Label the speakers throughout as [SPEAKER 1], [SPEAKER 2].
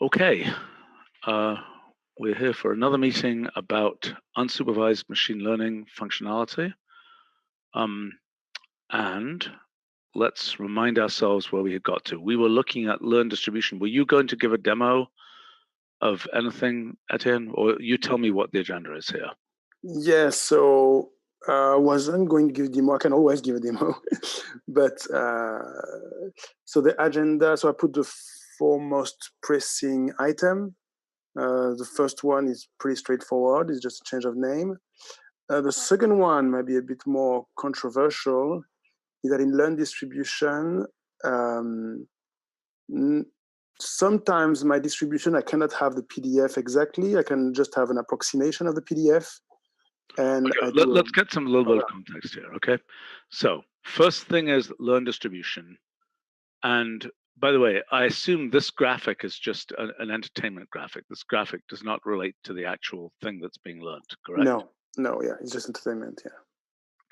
[SPEAKER 1] Okay, we're here for another meeting about unsupervised machine learning functionality. And let's remind ourselves where we had got to. We were looking at learn distribution. Were you going to give a demo of anything, Etienne, or you tell me what the agenda is here?
[SPEAKER 2] Yes, so I wasn't going to give a demo. I can always give a demo. But so the agenda, so I put the four most pressing item. The first one is pretty straightforward. It's just a change of name. The second one might be a bit more controversial, is that in learn distribution, sometimes my distribution, I cannot have the PDF exactly. I can just have an approximation of the PDF. And
[SPEAKER 1] okay, let's get a little bit of context here, okay? So first thing is learn distribution. And by the way, I assume this graphic is just an entertainment graphic. This graphic does not relate to the actual thing that's being learned, correct?
[SPEAKER 2] No, yeah, it's just entertainment, yeah.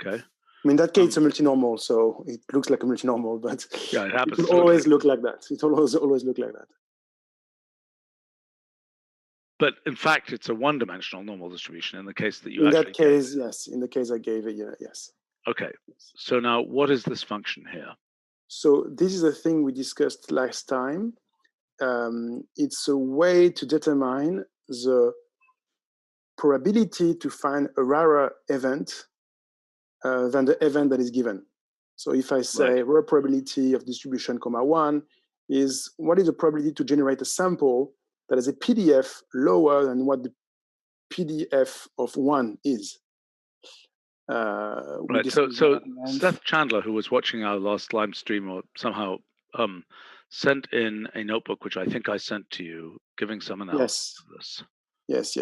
[SPEAKER 1] Okay.
[SPEAKER 2] I mean, in that case, it's a multinormal, so it looks like a multinormal, but
[SPEAKER 1] yeah, it happens.
[SPEAKER 2] It will always look like that. It will always look like that.
[SPEAKER 1] But in fact, it's a one-dimensional normal distribution in the case that you
[SPEAKER 2] in
[SPEAKER 1] actually
[SPEAKER 2] that case, yes. In the case I gave it, yeah, yes.
[SPEAKER 1] Okay. So now, what is this function here?
[SPEAKER 2] So this is a thing we discussed last time. It's a way to determine the probability to find a rarer event than the event that is given. So if I say rare probability of distribution, comma 1 is what is the probability to generate a sample that is a PDF lower than what the PDF of 1 is.
[SPEAKER 1] Right. So Seth Chandler, who was watching our last live stream, or somehow sent in a notebook, which I think I sent to you, giving some analysis of this.
[SPEAKER 2] Yes.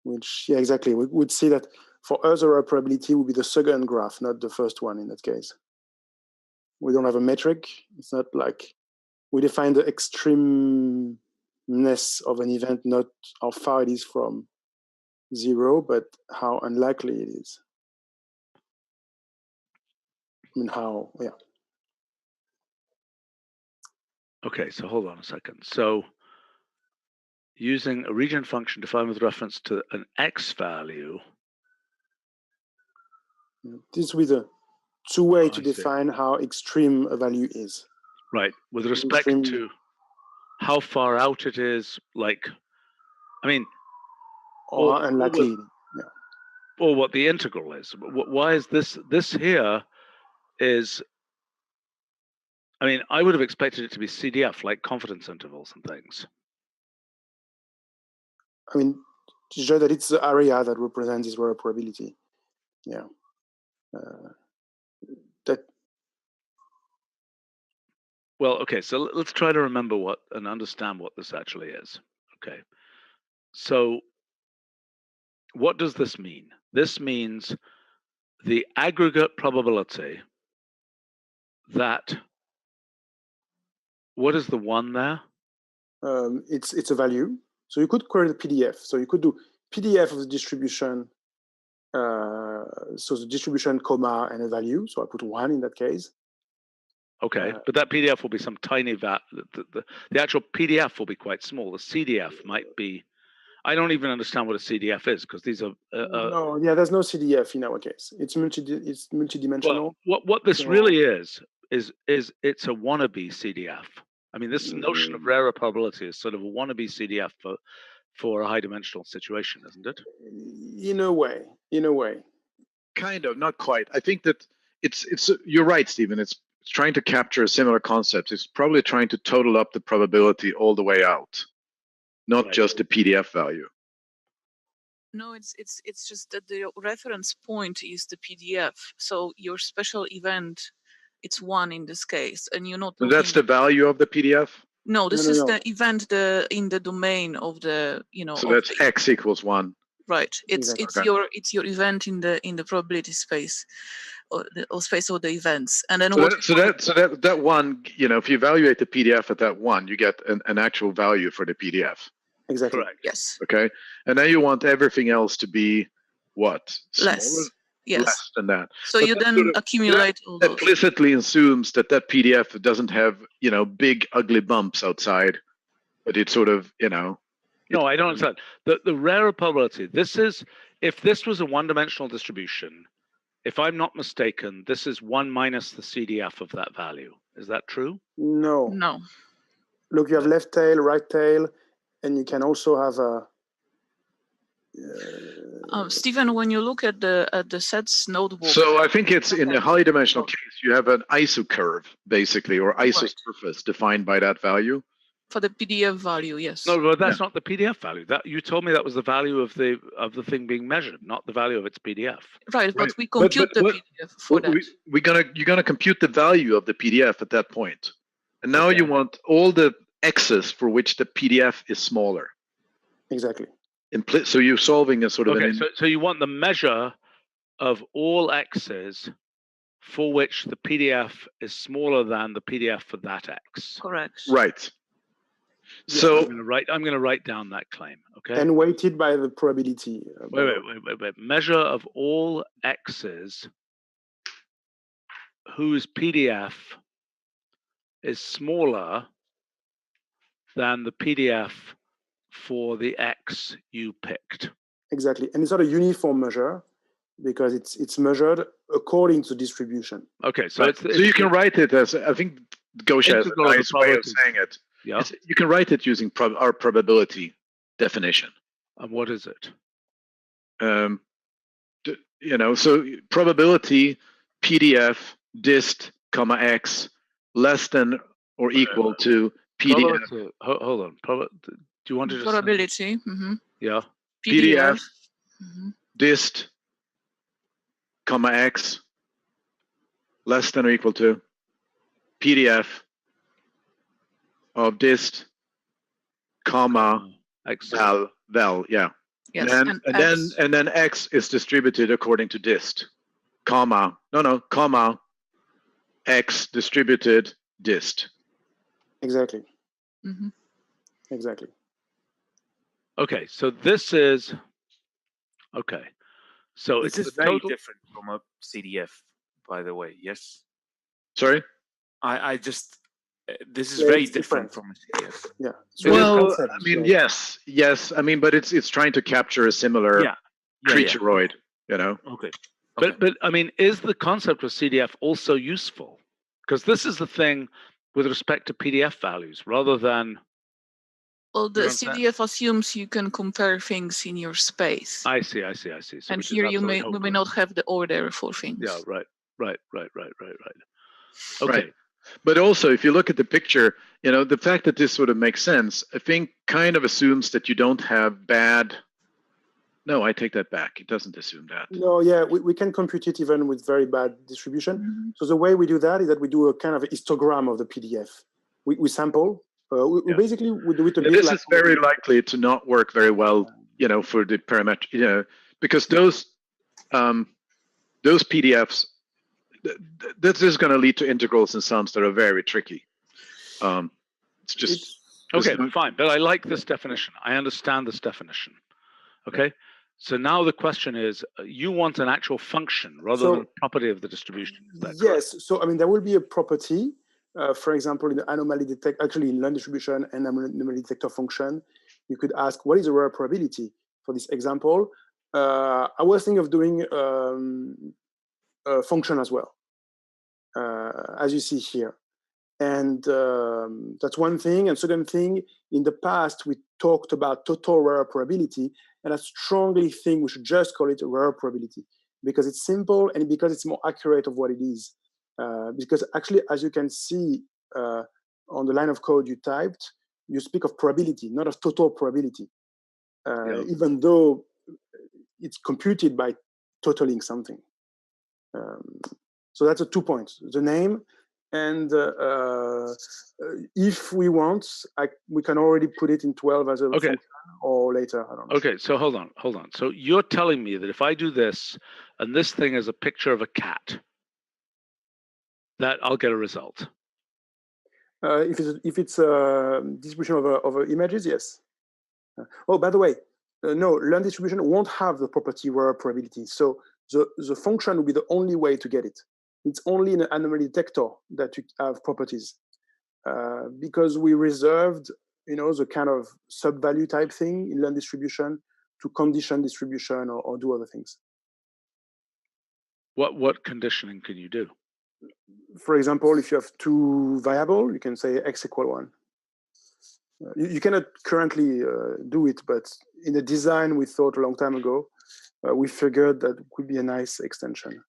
[SPEAKER 2] Which, yeah, exactly. We would see that for us, our probability would be the second graph, not the first one in that case. We don't have a metric. It's not like we define the extremeness of an event, not how far it is from 0, but how unlikely it is. I mean, how, yeah.
[SPEAKER 1] Okay, so hold on a second. So using a region function defined with reference to an x value.
[SPEAKER 2] This will be the two-way to define how extreme a value is.
[SPEAKER 1] Right, with respect to how far out it is, like, I mean,
[SPEAKER 2] or unlikely,
[SPEAKER 1] or what the integral is. Why is this here is, I mean, I would have expected it to be CDF, like confidence intervals and things.
[SPEAKER 2] I mean, to show that it's the area that represents this rare probability. Yeah.
[SPEAKER 1] Well, okay, so let's try to remember what and understand what this actually is. Okay. So what does this mean? This means the aggregate probability that, what is the 1 there?
[SPEAKER 2] It's a value. So you could query the PDF. So you could do PDF of the distribution. So the distribution, comma, and a value. So I put 1 in that case.
[SPEAKER 1] Okay, but that PDF will be some tiny the actual PDF will be quite small. The CDF might be, I don't even understand what a CDF is, because these are
[SPEAKER 2] no, yeah, there's no CDF in our case. It's multidimensional.
[SPEAKER 1] Well, what this really is it's a wannabe CDF. I mean, this notion of rarer probability is sort of a wannabe CDF for a high dimensional situation, isn't it?
[SPEAKER 2] In a way.
[SPEAKER 3] Kind of, not quite. I think that it's you're right, Stephen. It's trying to capture a similar concept. It's probably trying to total up the probability all the way out, not just the PDF value.
[SPEAKER 4] No, it's just that the reference point is the PDF. So your special event, it's 1 in this case, and you're not.
[SPEAKER 3] So that's the value of the PDF?
[SPEAKER 4] No, this is the event in the domain of the,
[SPEAKER 3] So that's x equals 1.
[SPEAKER 4] Right. It's your event in the probability space, or space of the events, and then
[SPEAKER 3] that 1, if you evaluate the PDF at that 1, you get an actual value for the PDF.
[SPEAKER 2] Exactly.
[SPEAKER 1] Correct.
[SPEAKER 4] Yes.
[SPEAKER 3] Okay, and then you want everything else to be what?
[SPEAKER 4] Less. Yes.
[SPEAKER 3] less than that.
[SPEAKER 4] So
[SPEAKER 3] But
[SPEAKER 4] you
[SPEAKER 3] that
[SPEAKER 4] then
[SPEAKER 3] sort of-
[SPEAKER 4] accumulate all those.
[SPEAKER 3] implicitly assumes that that PDF doesn't have, big ugly bumps outside, but it's sort of,
[SPEAKER 1] No, I don't understand. The rarer probability, if this was a one-dimensional distribution, if I'm not mistaken, this is 1 minus the CDF of that value. Is that true?
[SPEAKER 2] No.
[SPEAKER 4] No.
[SPEAKER 2] Look, you have left tail, right tail, and you can also have a.
[SPEAKER 4] Stephen, when you look at the sets notebook.
[SPEAKER 3] So I think it's in a high dimensional case, you have an isocurve, basically, or isosurface defined by that value.
[SPEAKER 4] For the PDF value, yes.
[SPEAKER 1] No, but that's not the PDF value. That you told me that was the value of the thing being measured, not the value of its PDF.
[SPEAKER 4] Right, but we compute the PDF for that.
[SPEAKER 3] You're gonna compute the value of the PDF at that point, and now you want all the x's for which the PDF is smaller.
[SPEAKER 2] Exactly.
[SPEAKER 3] So you're solving a sort of
[SPEAKER 1] so you want the measure of all x's for which the PDF is smaller than the PDF for that x.
[SPEAKER 4] Correct.
[SPEAKER 3] Right.
[SPEAKER 2] Yeah.
[SPEAKER 3] So
[SPEAKER 1] I'm gonna write down that claim. Okay.
[SPEAKER 2] And weighted by the probability.
[SPEAKER 1] Wait. Measure of all x's whose PDF is smaller than the PDF for the x you picked.
[SPEAKER 2] Exactly, and it's not a uniform measure because it's measured according to distribution.
[SPEAKER 1] Okay, so
[SPEAKER 3] so you can write it as, I think Gosha has a nice way of saying it.
[SPEAKER 1] Yeah.
[SPEAKER 3] You can write it using our probability definition.
[SPEAKER 1] And what is it?
[SPEAKER 3] So probability PDF dist, comma x less than or equal to PDF.
[SPEAKER 1] Hold on. Do you want to just
[SPEAKER 4] probability? Mm-hmm.
[SPEAKER 1] Yeah.
[SPEAKER 3] PDF
[SPEAKER 4] mm-hmm.
[SPEAKER 3] dist, comma x less than or equal to PDF of dist, comma val, yeah.
[SPEAKER 4] Yes,
[SPEAKER 3] and then x is distributed according to dist, comma x distributed dist.
[SPEAKER 2] Exactly.
[SPEAKER 4] Mm-hmm.
[SPEAKER 2] Exactly.
[SPEAKER 1] Okay, so this is So
[SPEAKER 5] this is very different from a CDF, by the way. Yes.
[SPEAKER 3] Sorry.
[SPEAKER 5] This is very different from a CDF.
[SPEAKER 2] Yeah.
[SPEAKER 3] So well, I mean, yes. I mean, but it's trying to capture a similar creatureoid,
[SPEAKER 5] Okay.
[SPEAKER 1] But I mean, is the concept of CDF also useful? Because this is the thing with respect to PDF values, rather than.
[SPEAKER 4] Well, the CDF assumes you can compare things in your space.
[SPEAKER 1] I see. So
[SPEAKER 4] and here we may not have the order for things.
[SPEAKER 1] Yeah, right. Okay.
[SPEAKER 3] Right. But also, if you look at the picture, the fact that this sort of makes sense, I think kind of assumes that you don't have bad. No, I take that back. It doesn't assume that.
[SPEAKER 2] No, yeah, we can compute it even with very bad distribution. Mm-hmm. So the way we do that is that we do a kind of a histogram of the PDF. We sample. Basically we do it a bit.
[SPEAKER 3] This is very likely to not work very well, for the parametric, because those PDFs. This is going to lead to integrals and sums that are very tricky. It's just
[SPEAKER 1] okay, fine. But I like this definition. I understand this definition. Okay. So now the question is, you want an actual function rather than a property of the distribution. Is that correct?
[SPEAKER 2] So I mean, there will be a property. For example, in the anomaly detector, actually in learn distribution and anomaly detector function, you could ask, what is the error probability for this example? I was thinking of doing a function as well, as you see here. And that's one thing. And second thing, in the past, we talked about total error probability, and I strongly think we should just call it error probability because it's simple and because it's more accurate of what it is. Because actually, as you can see on the line of code you typed, you speak of probability, not of total probability, even though it's computed by totaling something. So that's 2 points, the name, and if we want, we can already put it in 12 as a function or later, I don't know.
[SPEAKER 1] Okay, so hold on. So you're telling me that if I do this, and this thing is a picture of a cat, that I'll get a result.
[SPEAKER 2] If it's a distribution of images, yes. Oh, by the way, no, learn distribution won't have the property error probability. So the function will be the only way to get it. It's only in an anomaly detector that you have properties, because we reserved, the kind of sub-value type thing in learned distribution to condition distribution or do other things.
[SPEAKER 1] What conditioning can you do?
[SPEAKER 2] For example, if you have two variables, you can say x equal 1. You cannot currently do it, but in the design we thought a long time ago, we figured that could be a nice extension.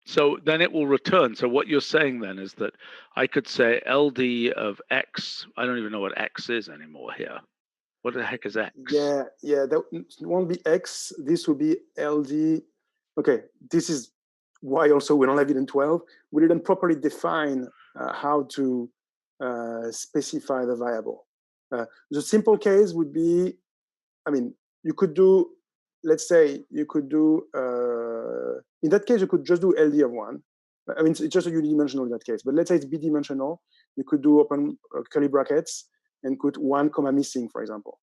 [SPEAKER 1] So then it will return. So what you're saying then is that I could say LD of x. I don't even know what x is anymore here. What the heck is x?
[SPEAKER 2] Yeah, that won't be x. This will be LD. Okay, this is why also we don't have it in 12. We didn't properly define how to specify the variable. The simple case would be, you could do, let's say you could do, in that case, you could just do LD of 1. It's just a unidimensional in that case. But let's say it's bidimensional. You could do open curly brackets and put 1 comma missing, for example.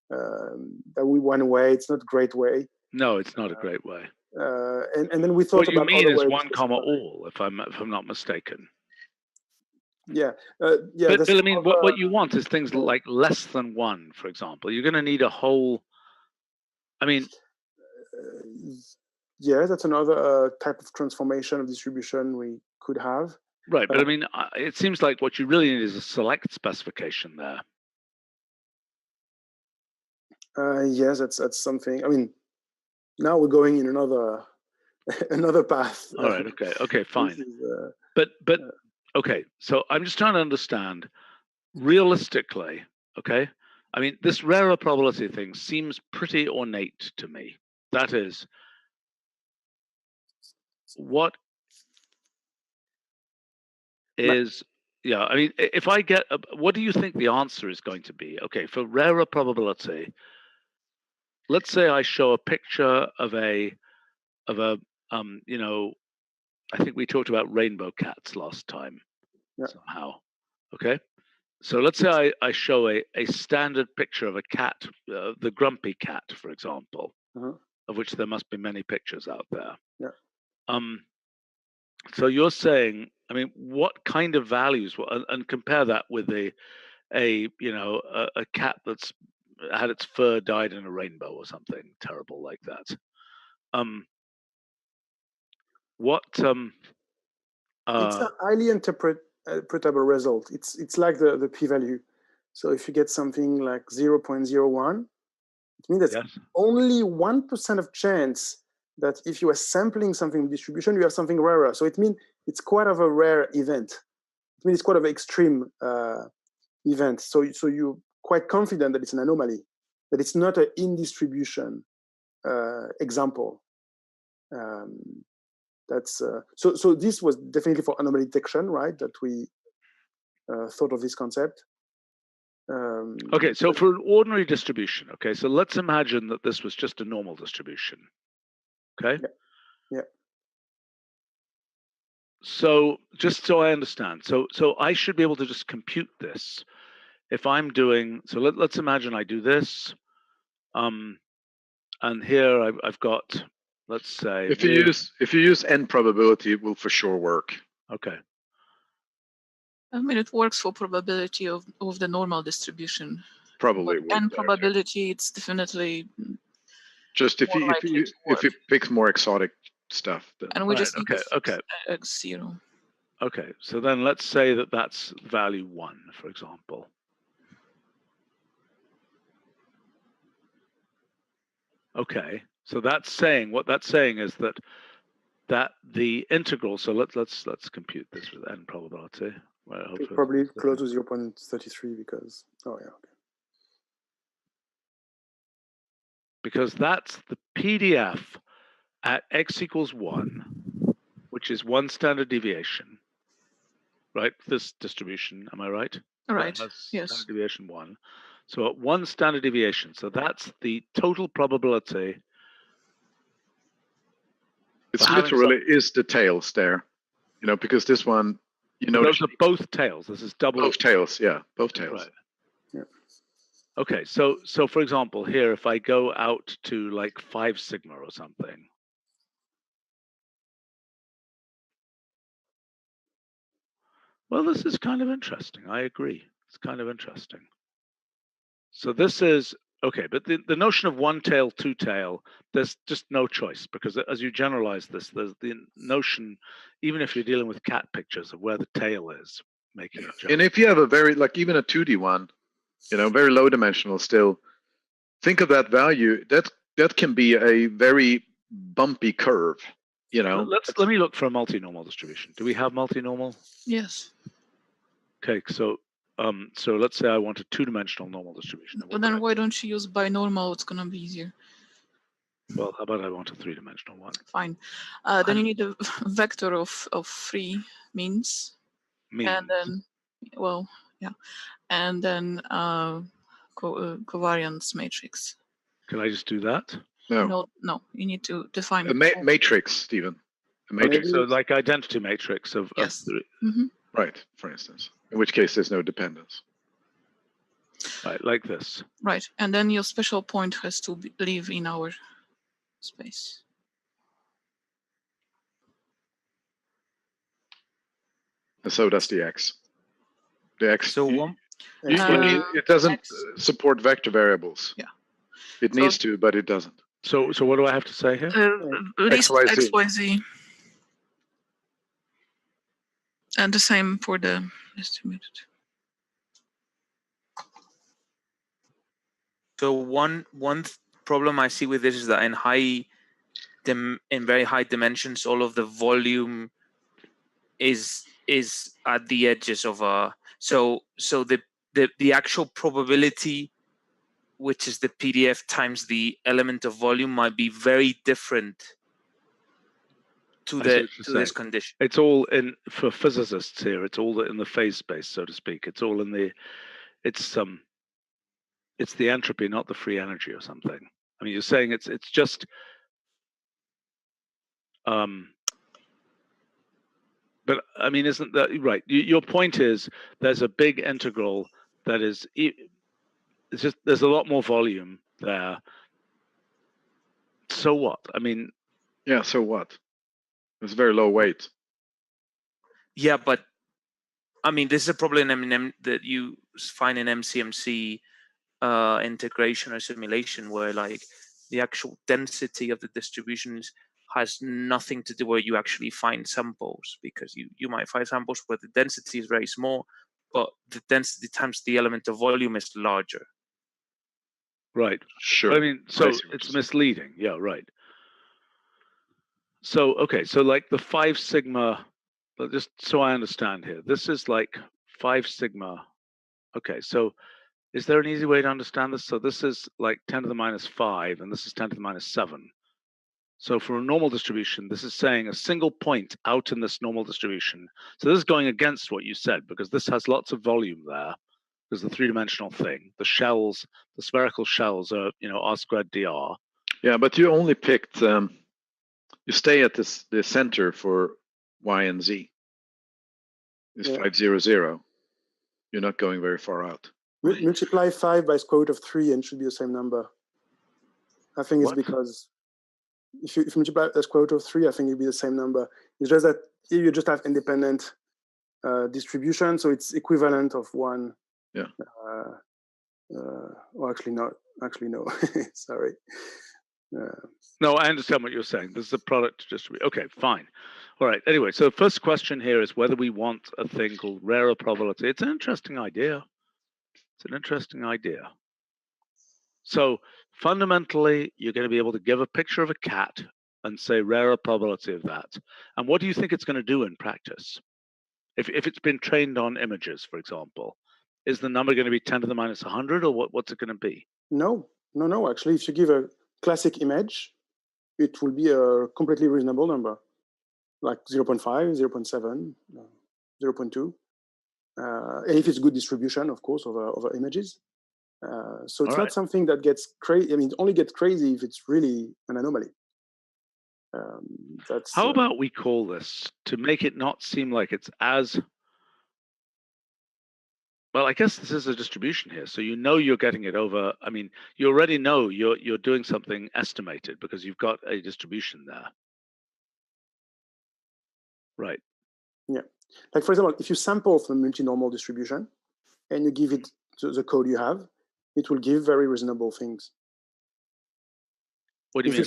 [SPEAKER 2] That would be one way. It's not a great way.
[SPEAKER 1] No, it's not a great way.
[SPEAKER 2] And then we thought
[SPEAKER 1] what
[SPEAKER 2] about
[SPEAKER 1] you mean is 1 comma
[SPEAKER 2] specify.
[SPEAKER 1] all, if I'm not mistaken.
[SPEAKER 2] Yeah,
[SPEAKER 1] But I mean, what you want is things like less than 1, for example. You're going to need a whole.
[SPEAKER 2] Yeah, that's another type of transformation of distribution we could have.
[SPEAKER 1] Right, but it seems like what you really need is a select specification there.
[SPEAKER 2] Yes, that's something. Now we're going in another path.
[SPEAKER 1] All right. Okay. Fine. But okay. So I'm just trying to understand realistically. Okay. This rarer probability thing seems pretty ornate to me. That is, what is? Yeah. If I get, what do you think the answer is going to be? Okay, for rarer probability. Let's say I show a picture of a I think we talked about rainbow cats last time.
[SPEAKER 2] Yeah.
[SPEAKER 1] Somehow. Okay. So let's say I show a standard picture of a cat, the grumpy cat, for example, of which there must be many pictures out there.
[SPEAKER 2] Yeah.
[SPEAKER 1] So you're saying, what kind of values, and compare that with a cat that's had its fur dyed in a rainbow or something terrible like that.
[SPEAKER 2] It's a highly interpretable result. It's like the p-value. So if you get something like 0.01, it means that's only 1% of chance that if you are sampling something in distribution, you have something rarer. So it means it's quite of a rare event. It means it's quite of an extreme event. So you're quite confident that it's an anomaly, that it's not an in-distribution example. That's so this was definitely for anomaly detection, right? That we thought of this concept.
[SPEAKER 1] Okay, so for an ordinary distribution, okay, so let's imagine that this was just a normal distribution. Okay.
[SPEAKER 2] Yeah.
[SPEAKER 1] So just so I understand, so I should be able to just compute this if I'm doing. So let's imagine I do this, and here I've got. Let's say
[SPEAKER 3] if you use n probability, it will for sure work.
[SPEAKER 1] Okay.
[SPEAKER 4] It works for probability of the normal distribution.
[SPEAKER 3] Probably.
[SPEAKER 4] And probability, it's definitely
[SPEAKER 3] just if you pick more exotic stuff. Then.
[SPEAKER 4] And we just need
[SPEAKER 1] okay.
[SPEAKER 4] x0.
[SPEAKER 1] Okay, so then let's say that that's value 1, for example. Okay, so that's saying what that's saying is that the integral. So let's compute this with n probability. Well,
[SPEAKER 2] probably close to 0.33 because okay.
[SPEAKER 1] Because that's the PDF at x equals 1, which is 1 standard deviation, right? This distribution, am I right?
[SPEAKER 4] Right.
[SPEAKER 1] Yes. Standard deviation 1. So at 1 standard deviation, so that's the total probability.
[SPEAKER 3] It's literally is the tails there, because this one,
[SPEAKER 1] those are both tails. This is double.
[SPEAKER 3] Both tails, yeah, both tails.
[SPEAKER 1] Right. Yeah. Okay, so for example, here, if I go out to like 5 sigma or something, Well, this is kind of interesting. I agree. It's kind of interesting. So this is, okay, but the notion of one tail, two tail, there's just no choice, because as you generalize this, there's the notion, even if you're dealing with cat pictures, of where the tail is making a jump.
[SPEAKER 3] And if you have a very, like even a 2D one, very low dimensional still, think of that value, that can be a very bumpy curve,
[SPEAKER 1] Let me look for a multi-normal distribution. Do we have multi-normal?
[SPEAKER 4] Yes.
[SPEAKER 1] Okay, so let's say I want a two-dimensional normal distribution.
[SPEAKER 4] But then why don't you use binormal? It's gonna be easier.
[SPEAKER 1] Well, how about I want a three-dimensional one?
[SPEAKER 4] Fine. Then you need a vector of three means. And then, well, yeah, and then covariance matrix.
[SPEAKER 1] Can I just do that?
[SPEAKER 4] No, you need to define
[SPEAKER 3] a matrix, Stephen. A matrix.
[SPEAKER 1] So like identity matrix of
[SPEAKER 4] yes.
[SPEAKER 1] three.
[SPEAKER 4] Mm-hmm.
[SPEAKER 3] Right, for instance. In which case there's no dependence.
[SPEAKER 1] Right, like this.
[SPEAKER 4] Right, and then your special point has to live in our space.
[SPEAKER 3] And so does the X. The X.
[SPEAKER 5] So
[SPEAKER 3] it doesn't support vector variables.
[SPEAKER 4] Yeah.
[SPEAKER 3] It needs to, but it doesn't.
[SPEAKER 1] So what do I have to say here?
[SPEAKER 4] List XYZ. And the same for the distributed.
[SPEAKER 5] So one problem I see with this is that in very high dimensions, all of the volume is at the edges of a. So the actual probability, which is the PDF times the element of volume, might be very different to this condition.
[SPEAKER 1] It's all in, for physicists here, it's all in the phase space, so to speak. It's all in the, it's the entropy, not the free energy or something. I mean, you're saying it's just but I mean, isn't that right? Your point is there's a big integral that is, it's just, there's a lot more volume there. So what? I mean,
[SPEAKER 3] yeah, so what? It's very low weight.
[SPEAKER 5] Yeah, but I mean, this is a problem that you find in MCMC integration or simulation, where like the actual density of the distributions has nothing to do where you actually find samples, because you might find samples where the density is very small, but the density times the element of volume is larger.
[SPEAKER 1] Right.
[SPEAKER 3] Sure.
[SPEAKER 1] I mean, so it's misleading. Yeah, right. So, okay, so like the 5 sigma, just so I understand here, this is like 5 sigma. Okay, so is there an easy way to understand this? So this is like 10 to the minus 5, and this is 10 to the minus 7. So for a normal distribution, this is saying a single point out in this normal distribution. So this is going against what you said, because this has lots of volume there. There's the three-dimensional thing. The shells, the spherical shells are, r squared dr.
[SPEAKER 3] Yeah, but you only picked, you stay at the center for y and z. It's 500. You're not going very far out.
[SPEAKER 2] Multiply 5 by square root of 3 and it should be the same number. I think it's because if you multiply the square root of 3, I think it'll be the same number. It's just that here you just have independent distribution, so it's equivalent of 1.
[SPEAKER 3] Yeah.
[SPEAKER 2] Well, actually not. Actually, no. Sorry.
[SPEAKER 1] No, I understand what you're saying. This is a product distribution. Okay, fine. All right. Anyway, so the first question here is whether we want a thing called rarer probability. It's an interesting idea. It's an interesting idea. So fundamentally, you're going to be able to give a picture of a cat and say rarer probability of that. And what do you think it's going to do in practice? If it's been trained on images, for example, is the number going to be 10 to the minus 100, or what's it going to be?
[SPEAKER 2] No. Actually, if you give a classic image, it will be a completely reasonable number, like 0.5, 0.7, 0.2. And if it's good distribution, of course, over images. So it's not something that gets crazy. I mean, it only gets crazy if it's really an anomaly.
[SPEAKER 1] How about we call this, to make it not seem like it's as, well, I guess this is a distribution here, so you're getting it over. I mean, you already know you're doing something estimated because you've got a distribution there. Right.
[SPEAKER 2] Yeah. Like, for example, if you sample from a multi-normal distribution and you give it to the code you have, it will give very reasonable things.
[SPEAKER 1] What do you mean?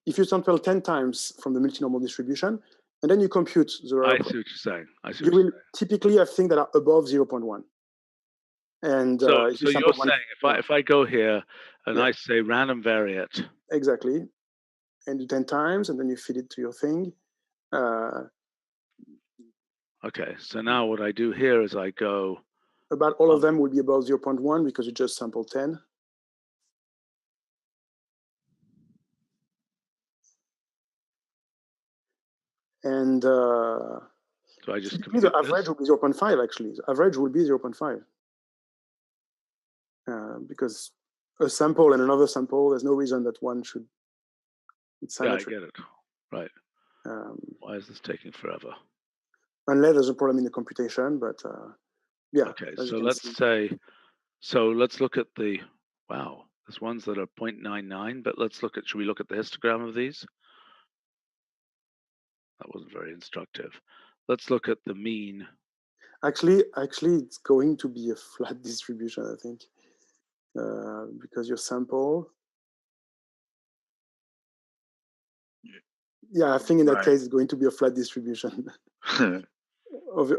[SPEAKER 2] If you sample 10 times from the multi-normal distribution, and then you compute the
[SPEAKER 1] I see what you're saying.
[SPEAKER 2] You will typically have things that are above 0.1. And
[SPEAKER 1] so you're saying if I go here and I say random variate.
[SPEAKER 2] Exactly. And do 10 times, and then you feed it to your thing.
[SPEAKER 1] Okay, so now what I do here is I go.
[SPEAKER 2] About all of them will be above 0.1 because you just sampled 10. And
[SPEAKER 1] so I just
[SPEAKER 2] the average will be 0.5 actually. The average will be 0.5. Because a sample and another sample, there's no reason that one should. It's symmetric.
[SPEAKER 1] Yeah, I get it. Right. Why is this taking forever?
[SPEAKER 2] Unless there's a problem in the computation, but yeah.
[SPEAKER 1] Okay, so let's say, let's look at the, wow, there's ones that are 0.99, but should we look at the histogram of these? That wasn't very instructive. Let's look at the mean.
[SPEAKER 2] Actually, it's going to be a flat distribution, I think, because your sample. Yeah, I think in that case, it's going to be a flat distribution of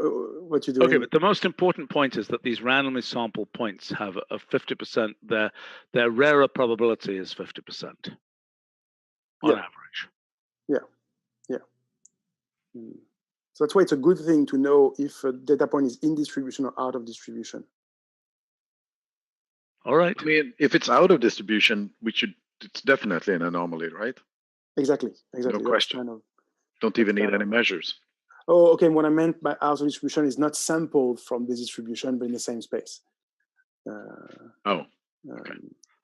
[SPEAKER 2] what you're doing.
[SPEAKER 1] Okay, but the most important point is that these randomly sampled points have a 50%, their rarer probability is 50% on average.
[SPEAKER 2] Yeah. So that's why it's a good thing to know if a data point is in distribution or out of distribution.
[SPEAKER 1] All right.
[SPEAKER 3] I mean, if it's out of distribution, it's definitely an anomaly, right?
[SPEAKER 2] Exactly.
[SPEAKER 3] No question. Don't even need any measures.
[SPEAKER 2] Oh, okay. What I meant by out of distribution is not sampled from the distribution, but in the same space.
[SPEAKER 3] Okay.
[SPEAKER 1] All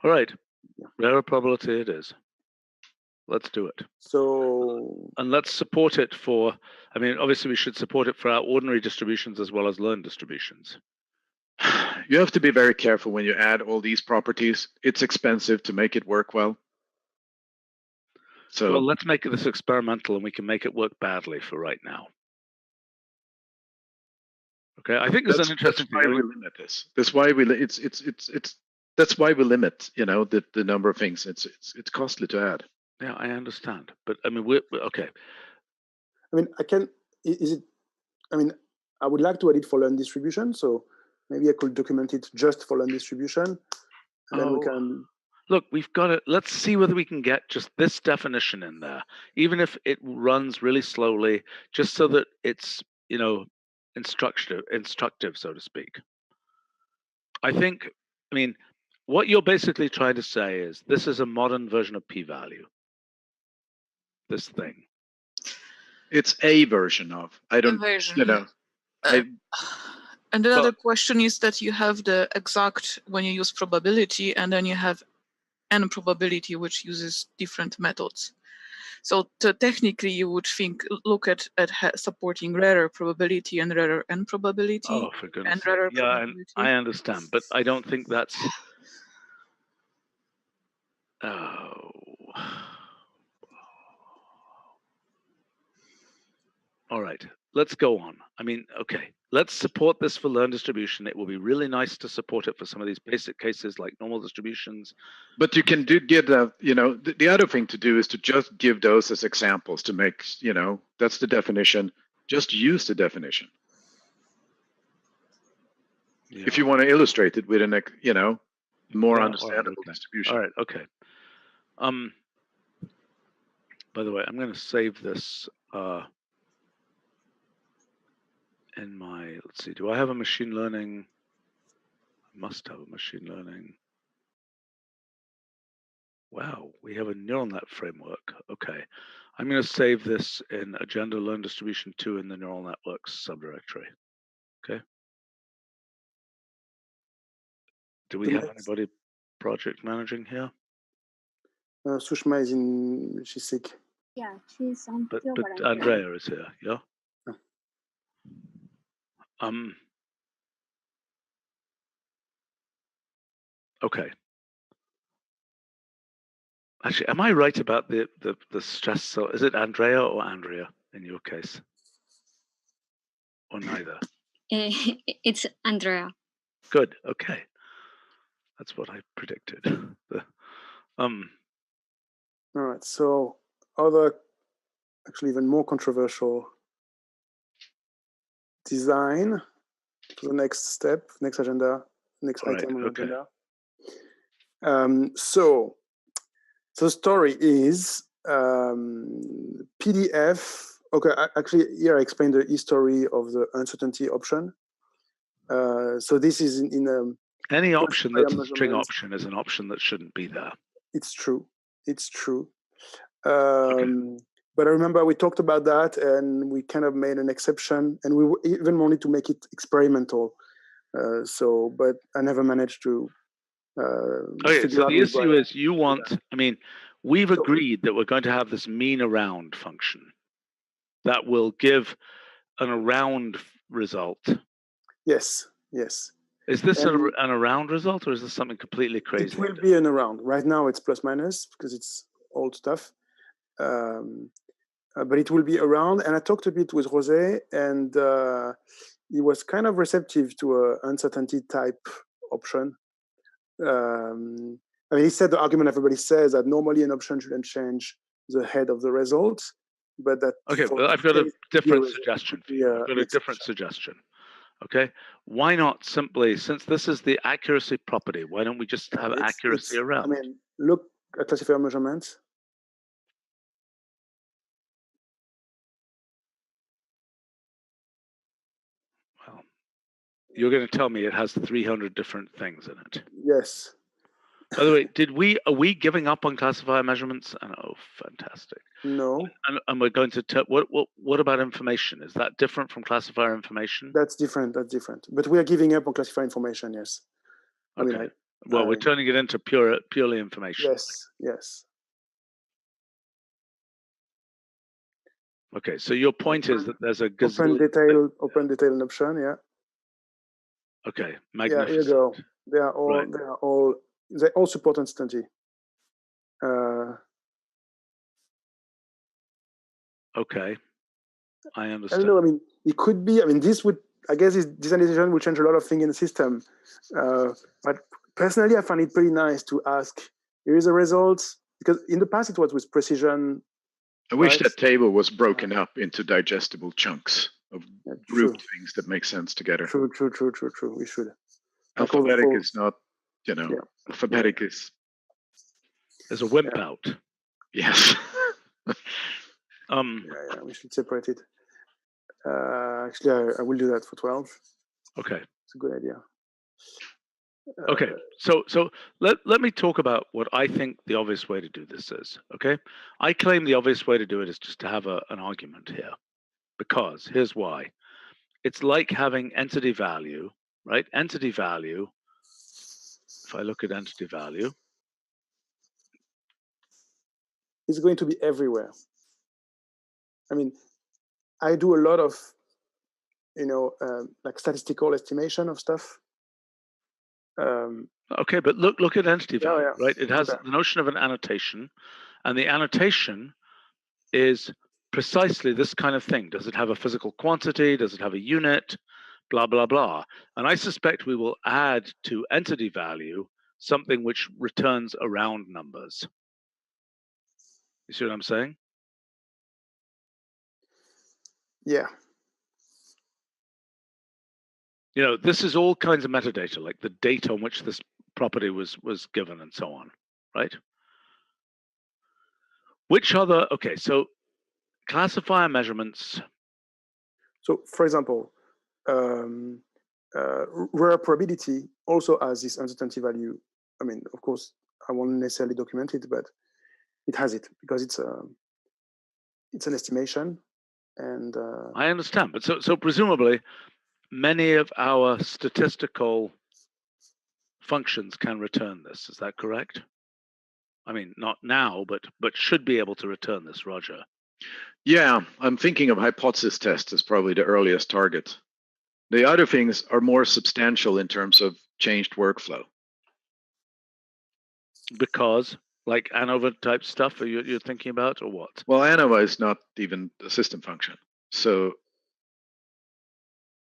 [SPEAKER 1] right. Yeah. Rarer probability it is. Let's do it. And let's support it for, I mean, obviously we should support it for our ordinary distributions as well as learned distributions.
[SPEAKER 3] You have to be very careful when you add all these properties. It's expensive to make it work well. So
[SPEAKER 1] let's make this experimental and we can make it work badly for right now. Okay, I think there's an interesting
[SPEAKER 3] thing. That's why we limit this. That's why that's why we limit, the number of things. It's costly to add.
[SPEAKER 1] Yeah, I understand, but I mean, we're okay.
[SPEAKER 2] I mean, I would like to add it for learned distribution, so maybe I could document it just for learned distribution, and then we can.
[SPEAKER 1] Look, we've got it. Let's see whether we can get just this definition in there, even if it runs really slowly, just so that it's, instructive, so to speak. I mean, what you're basically trying to say is this is a modern version of p-value. This thing.
[SPEAKER 3] It's a version of. I don't,
[SPEAKER 4] and the other question is that you have the exact when you use probability, and then you have n probability, which uses different methods. So technically, you would look at supporting rarer probability and rarer n probability.
[SPEAKER 1] Oh, for goodness sake. Yeah, and I understand, but I don't think that's. All right, let's go on. I mean, okay, let's support this for learned distribution. It will be really nice to support it for some of these basic cases like normal distributions.
[SPEAKER 3] But you can get the other thing to do is to just give those as examples to make, that's the definition. Just use the definition. Yeah. If you want to illustrate it with an, more understandable distribution.
[SPEAKER 1] All right, okay. By the way, I'm going to save this in my, let's see, do I have a machine learning? I must have a machine learning. Wow, we have a neural net framework. Okay, I'm going to save this in Agenda Learn Distribution 2 in the neural networks subdirectory. Okay. Do we have anybody project managing here?
[SPEAKER 2] Sushma she's sick.
[SPEAKER 6] Yeah, she's on.
[SPEAKER 1] But Andrea is here, yeah? Okay. Actually, am I right about the stress? So is it Andrea or Andrea in your case? or neither?
[SPEAKER 6] It's Andrea.
[SPEAKER 1] Good. Okay. That's what I predicted.
[SPEAKER 2] All right. So other, actually even more controversial design to the next step, next agenda, next
[SPEAKER 1] Right,
[SPEAKER 2] item on the
[SPEAKER 1] okay.
[SPEAKER 2] agenda. So the story is PDF. Okay, actually here I explained the history of the uncertainty option. So this is in
[SPEAKER 1] any option that's a string
[SPEAKER 2] measurement.
[SPEAKER 1] option is an option that shouldn't be there.
[SPEAKER 2] It's true. It's true. But I remember we talked about that, and we kind of made an exception, and we even wanted to make it experimental. But I never managed to.
[SPEAKER 1] Okay, so the issue is you want. I mean, we've agreed that we're going to have this mean around function that will give an around result.
[SPEAKER 2] Yes. Yes.
[SPEAKER 1] Is this an around result, or is this something completely crazy?
[SPEAKER 2] It will be an around. Right now, it's plus minus because it's old stuff. But it will be around. And I talked a bit with Jose, and he was kind of receptive to an uncertainty type option. I mean, he said the argument everybody says that normally an option shouldn't change the head of the result, but that.
[SPEAKER 1] Okay, well, I've got a different suggestion for you. I've got a different suggestion. Okay, why not simply, since this is the accuracy property, why don't we just have accuracy around?
[SPEAKER 2] I mean, look at classifier measurements.
[SPEAKER 1] Well, you're going to tell me it has 300 different things in it.
[SPEAKER 2] Yes.
[SPEAKER 1] By the way, are we giving up on classifier measurements? Oh, fantastic.
[SPEAKER 2] No.
[SPEAKER 1] And we're going to what about information? Is that different from classifier information?
[SPEAKER 2] That's different. But we are giving up on classifier information. Yes.
[SPEAKER 1] Okay. We're turning it into purely information.
[SPEAKER 2] Yes.
[SPEAKER 1] Okay. So your point is that there's a
[SPEAKER 2] open detail option. Yeah.
[SPEAKER 1] Okay. Magnificent.
[SPEAKER 2] Yeah. Here you go. They all support uncertainty.
[SPEAKER 1] Okay, I understand.
[SPEAKER 2] I don't know. I mean, it could be. I mean, this design decision will change a lot of things in the system. But personally, I find it pretty nice to ask, here is a result, because in the past it was with precision.
[SPEAKER 3] I wish that table was broken up into digestible chunks of grouped things that make sense together.
[SPEAKER 2] True. We should.
[SPEAKER 3] Alphabetic is not, alphabetic is.
[SPEAKER 1] There's a wimp out.
[SPEAKER 3] Yes.
[SPEAKER 2] We should separate it. Actually, I will do that for 12.
[SPEAKER 1] Okay.
[SPEAKER 2] It's a good idea.
[SPEAKER 1] Okay, so let me talk about what I think the obvious way to do this is. Okay, I claim the obvious way to do it is just to have an argument here, because here's why. It's like having entity value, right? Entity value. If I look at entity value,
[SPEAKER 2] it's going to be everywhere. I mean, I do a lot of, like statistical estimation of stuff.
[SPEAKER 1] Okay, but look at entity value, right? It has the notion of an annotation, and the annotation is precisely this kind of thing. Does it have a physical quantity? Does it have a unit? Blah, blah, blah. And I suspect we will add to entity value something which returns around numbers. You see what I'm saying?
[SPEAKER 2] Yeah.
[SPEAKER 1] This is all kinds of metadata, like the date on which this property was given and so on, right? So classifier measurements.
[SPEAKER 2] So for example, rare probability also has this uncertainty value. I mean, of course, I won't necessarily document it, but it has it because it's an estimation. And
[SPEAKER 1] I understand, but so presumably many of our statistical functions can return this. Is that correct? I mean, not now, but should be able to return this, Roger.
[SPEAKER 3] Yeah, I'm thinking of hypothesis tests as probably the earliest target. The other things are more substantial in terms of changed workflow.
[SPEAKER 1] Because, like ANOVA type stuff, you're thinking about, or what?
[SPEAKER 3] Well, ANOVA is not even a system function. So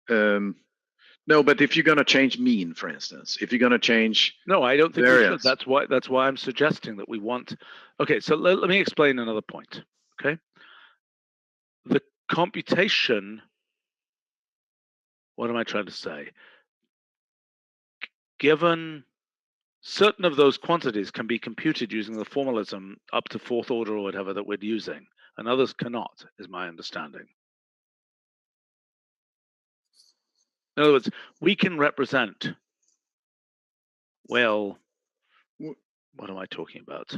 [SPEAKER 3] No, but if you're going to change mean, for instance, if you're going to change
[SPEAKER 1] No, I don't think we
[SPEAKER 3] variance.
[SPEAKER 1] should. That's why I'm suggesting that we want. Okay, so let me explain another point. Okay, the computation. What am I trying to say? Given certain of those quantities can be computed using the formalism up to fourth order or whatever that we're using, and others cannot, is my understanding. In other words, we can represent, well, what am I talking about?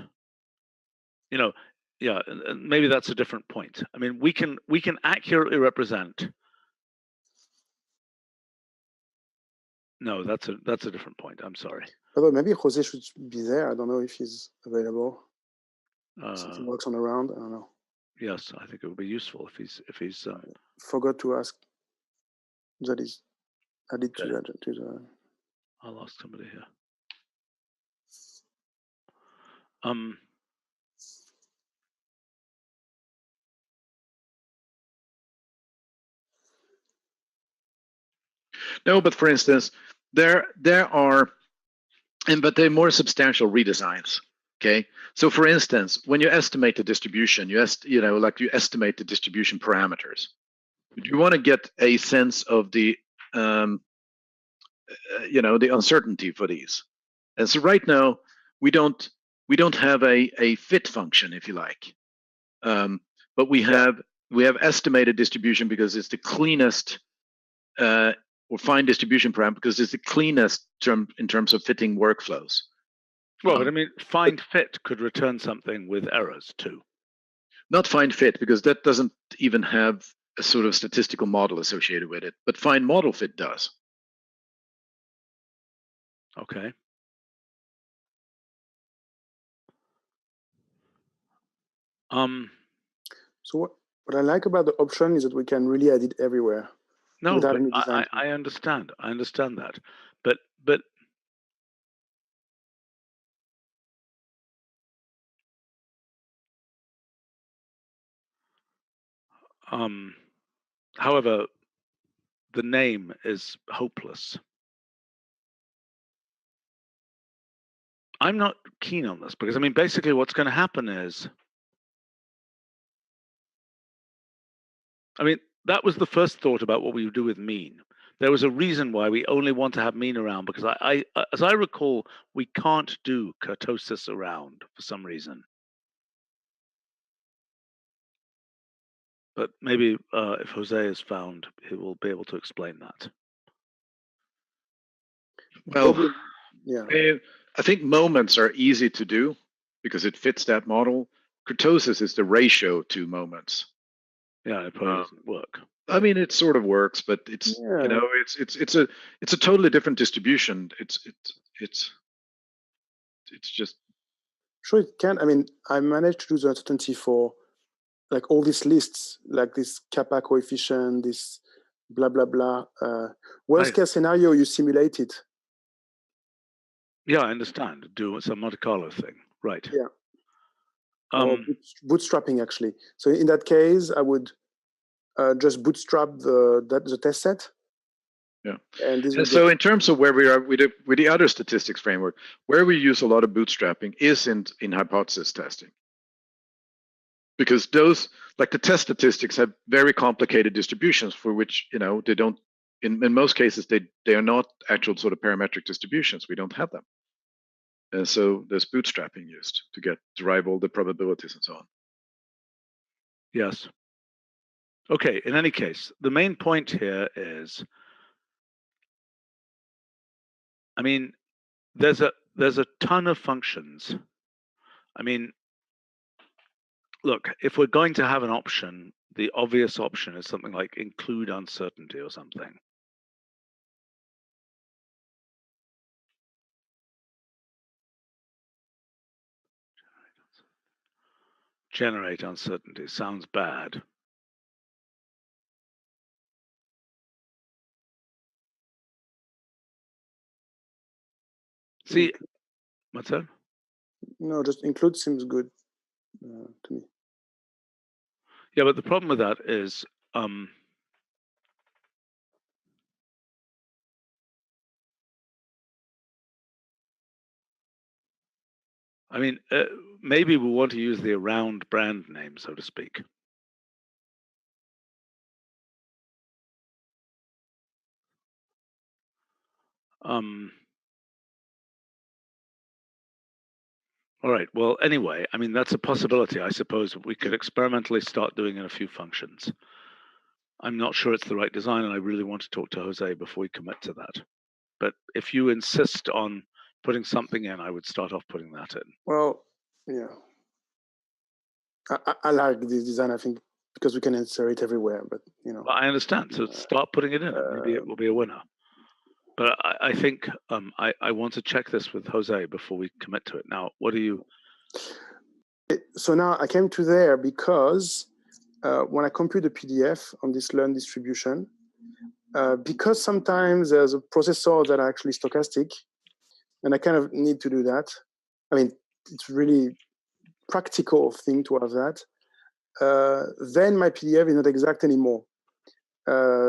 [SPEAKER 1] You know, yeah, and maybe that's a different point. I mean, we can accurately represent. No, that's a different point. I'm sorry.
[SPEAKER 2] Although maybe Jose should be there. I don't know if he's available. Something works on around. I don't know.
[SPEAKER 1] Yes, I think it would be useful if he's.
[SPEAKER 2] Forgot to ask. That is added
[SPEAKER 1] Okay.
[SPEAKER 2] to the.
[SPEAKER 1] I'll ask somebody here.
[SPEAKER 3] No, but for instance, there are, but they're more substantial redesigns. Okay, so for instance, when you estimate the distribution, you estimate the distribution parameters. But you want to get a sense of the the uncertainty for these. And so right now we don't have a fit function, if you like, but we have estimated distribution because it's the cleanest. Or fine distribution parameter because it's the cleanest in terms of fitting workflows.
[SPEAKER 1] Well, but I mean, find fit could return something with errors too.
[SPEAKER 3] Not find fit because that doesn't even have a sort of statistical model associated with it, but find model fit does.
[SPEAKER 1] Okay.
[SPEAKER 2] So what I like about the option is that we can really add it everywhere.
[SPEAKER 1] No,
[SPEAKER 2] without
[SPEAKER 1] but
[SPEAKER 2] any design.
[SPEAKER 1] I understand. I understand that, but however, the name is hopeless. I'm not keen on this because I mean, basically, what's going to happen is, I mean, that was the first thought about what we would do with mean. There was a reason why we only want to have mean around because as I recall, we can't do kurtosis around for some reason. But maybe if Jose is found, he will be able to explain that.
[SPEAKER 3] Well,
[SPEAKER 2] yeah.
[SPEAKER 3] I think moments are easy to do because it fits that model. Kurtosis is the ratio to moments.
[SPEAKER 1] Yeah, it probably doesn't work.
[SPEAKER 3] I mean, it sort of works, but it's it's a totally different distribution. It's just.
[SPEAKER 2] Sure, it can. I mean, I managed to do the uncertainty for like all these lists, like this kappa coefficient, this blah blah blah. Worst case scenario, you simulate it.
[SPEAKER 1] Yeah, I understand. Do some Monte Carlo thing, right?
[SPEAKER 2] Yeah. Or bootstrapping actually. So in that case, I would just bootstrap the test set.
[SPEAKER 3] Yeah.
[SPEAKER 2] And
[SPEAKER 3] so in terms of where we are with the other statistics framework, where we use a lot of bootstrapping is in hypothesis testing. Because those, like the test statistics, have very complicated distributions for which, they don't, in most cases, they are not actual sort of parametric distributions. We don't have them. And so there's bootstrapping used to derive all the probabilities and so on.
[SPEAKER 1] Yes. Okay, in any case, the main point here is, I mean, there's a ton of functions. I mean, look, if we're going to have an option, the obvious option is something like include uncertainty or something. Generate uncertainty sounds bad. See, what's that?
[SPEAKER 2] No, just include seems good to me.
[SPEAKER 1] Yeah, but the problem with that is, I mean, maybe we want to use the around brand name, so to speak. All right. Well, anyway, I mean, that's a possibility. I suppose we could experimentally start doing in a few functions. I'm not sure it's the right design, and I really want to talk to Jose before we commit to that. But if you insist on putting something in, I would start off putting that in.
[SPEAKER 2] Well, yeah. I like this design, I think, because we can insert it everywhere, but, you know.
[SPEAKER 1] Well, I understand. So start putting it in. Maybe it will be a winner. But I think I want to check this with Jose before we commit to it. Now, what do you?
[SPEAKER 2] So now I came to there because when I compute the PDF on this learn distribution, because sometimes there's a processor that are actually stochastic, and I kind of need to do that. I mean, it's really practical thing to have that. Then my PDF is not exact anymore.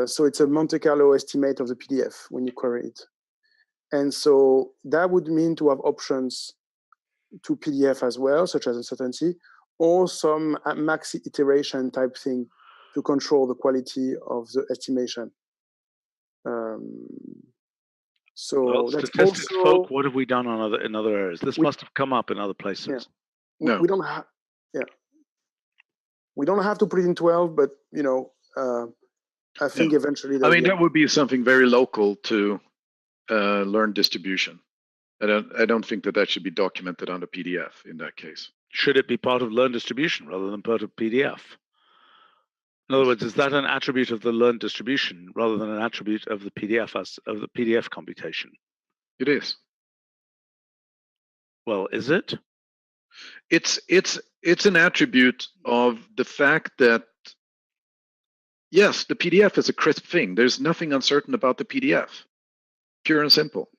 [SPEAKER 2] So it's a Monte Carlo estimate of the PDF when you query it. And so that would mean to have options to PDF as well, such as uncertainty, or some max iteration type thing to control the quality of the estimation. So
[SPEAKER 1] Well,
[SPEAKER 2] that's
[SPEAKER 1] statistics
[SPEAKER 2] also,
[SPEAKER 1] folk, what have we done on in other areas? This must have come up in other places.
[SPEAKER 2] Yeah.
[SPEAKER 3] No.
[SPEAKER 2] We don't have, yeah. We don't have to put it in 12, but, you know, I think eventually.
[SPEAKER 3] I mean, that would be something very local to learn distribution. I don't think that should be documented on the PDF in that case.
[SPEAKER 1] Should it be part of learn distribution rather than part of PDF? In other words, is that an attribute of the learn distribution rather than an attribute of the PDF computation?
[SPEAKER 3] It is.
[SPEAKER 1] Well, is it?
[SPEAKER 3] It's an attribute of the fact that, yes, the PDF is a crisp thing. There's nothing uncertain about the PDF. Pure and simple.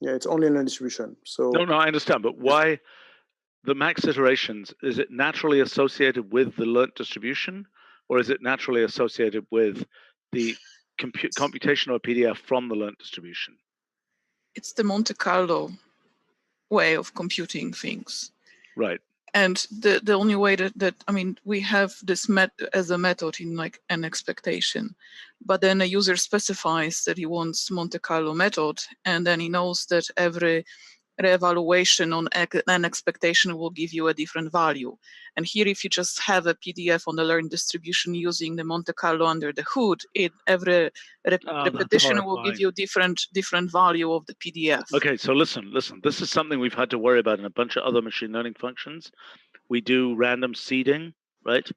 [SPEAKER 2] Yeah, it's only learn distribution. So
[SPEAKER 1] no, I understand, but why the max iterations? Is it naturally associated with the learnt distribution, or is it naturally associated with the computation of a PDF from the learnt distribution?
[SPEAKER 4] It's the Monte Carlo way of computing things.
[SPEAKER 1] Right.
[SPEAKER 4] And the only way that I mean, we have this as a method in like an expectation, but then a user specifies that he wants Monte Carlo method, and then he knows that every reevaluation on an expectation will give you a different value. And here, if you just have a PDF on the learn distribution using the Monte Carlo under the hood, every repetition will give you different value of the PDF.
[SPEAKER 1] Okay, so listen. This is something we've had to worry about in a bunch of other machine learning functions. We do random seeding, right?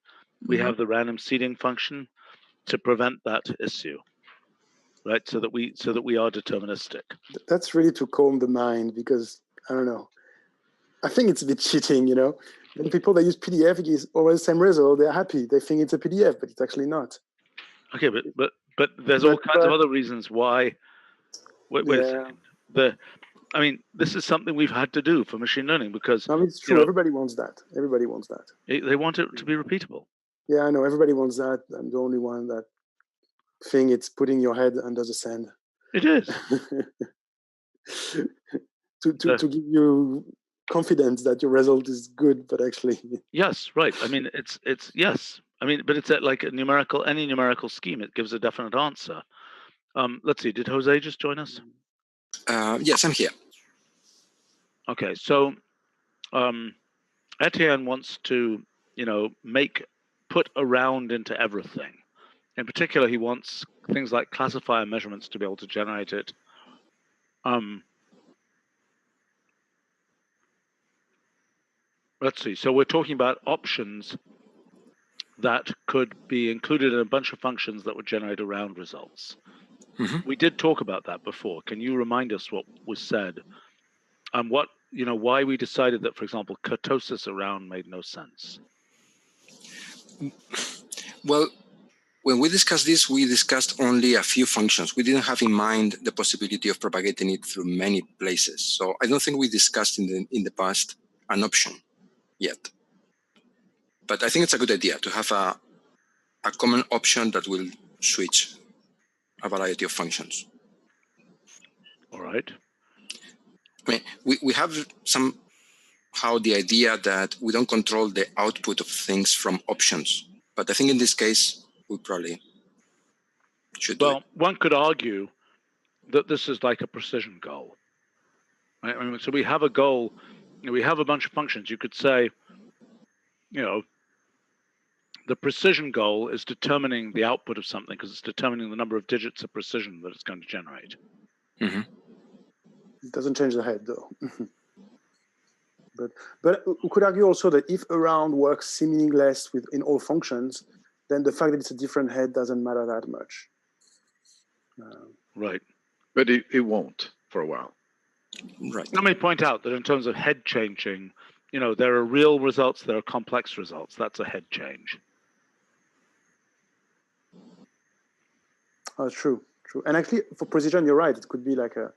[SPEAKER 1] We have the random seeding function to prevent that issue, right? So that we are deterministic.
[SPEAKER 2] That's really to calm the mind, because I don't know. I think it's a bit cheating, you know. When people that use PDF, it is always the same result. They're happy. They think it's a PDF, but it's actually not.
[SPEAKER 1] Okay, but there's all kinds of other reasons why. Wait a second. I mean, this is something we've had to do for machine learning because.
[SPEAKER 2] I mean, it's true. Everybody wants that. Everybody wants that.
[SPEAKER 1] They want it to be repeatable.
[SPEAKER 2] Yeah, I know. Everybody wants that. I'm the only one that think it's putting your head under the sand.
[SPEAKER 1] It is.
[SPEAKER 2] to give you confidence that your result is good, but actually.
[SPEAKER 1] Yes, right. I mean, it's yes. I mean, but it's like any numerical scheme. It gives a definite answer. Let's see. Did Jose just join us?
[SPEAKER 7] Yes, I'm here.
[SPEAKER 1] Okay, so Etienne wants to, put around into everything. In particular, he wants things like classifier measurements to be able to generate it. Let's see. So we're talking about options that could be included in a bunch of functions that would generate around results. We did talk about that before. Can you remind us what was said? Why we decided that, for example, kurtosis around made no sense?
[SPEAKER 7] Well, when we discussed this, we discussed only a few functions. We didn't have in mind the possibility of propagating it through many places. So I don't think we discussed in the past an option yet. But I think it's a good idea to have a common option that will switch a variety of functions.
[SPEAKER 1] All right.
[SPEAKER 7] I mean, we have some how the idea that we don't control the output of things from options. But I think in this case, we probably should do it.
[SPEAKER 1] Well, one could argue that this is like a precision goal. Right? I mean, so we have a goal, we have a bunch of functions. You could say, the precision goal is determining the output of something because it's determining the number of digits of precision that it's going to generate.
[SPEAKER 7] Mm-hmm.
[SPEAKER 2] It doesn't change the head, though. But we could argue also that if around works meaningless in all functions, then the fact that it's a different head doesn't matter that much.
[SPEAKER 1] Right.
[SPEAKER 3] But it won't for a while.
[SPEAKER 7] Right.
[SPEAKER 1] Let me point out that in terms of head changing, there are real results, there are complex results. That's a head change.
[SPEAKER 2] Oh, true. And actually, for precision, you're right. It could be like a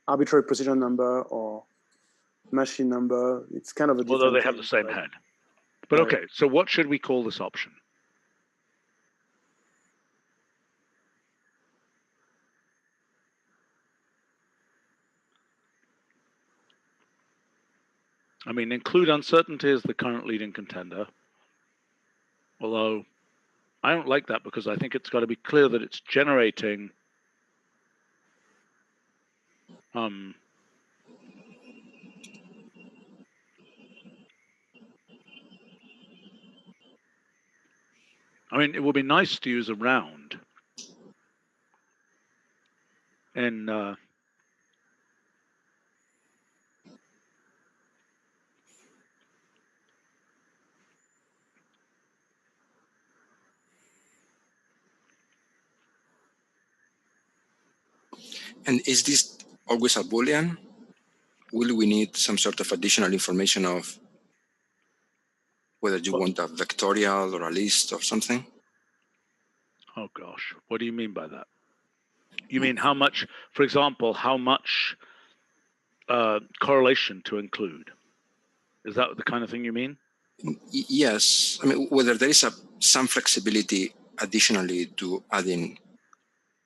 [SPEAKER 2] arbitrary precision number or machine number. It's kind of a different
[SPEAKER 1] Although they have
[SPEAKER 2] thing,
[SPEAKER 1] the same
[SPEAKER 2] right?
[SPEAKER 1] head. But
[SPEAKER 2] Right.
[SPEAKER 1] okay, so what should we call this option? I mean, include uncertainty as the current leading contender. Although I don't like that because I think it's got to be clear that it's generating I mean, it would be nice to use a round in
[SPEAKER 7] And is this always a Boolean? Will we need some sort of additional information of whether you want a vectorial or a list or something?
[SPEAKER 1] Oh gosh, what do you mean by that? You mean how much, for example, how much correlation to include? Is that the kind of thing you mean?
[SPEAKER 7] Yes. I mean, whether there is some flexibility additionally to adding.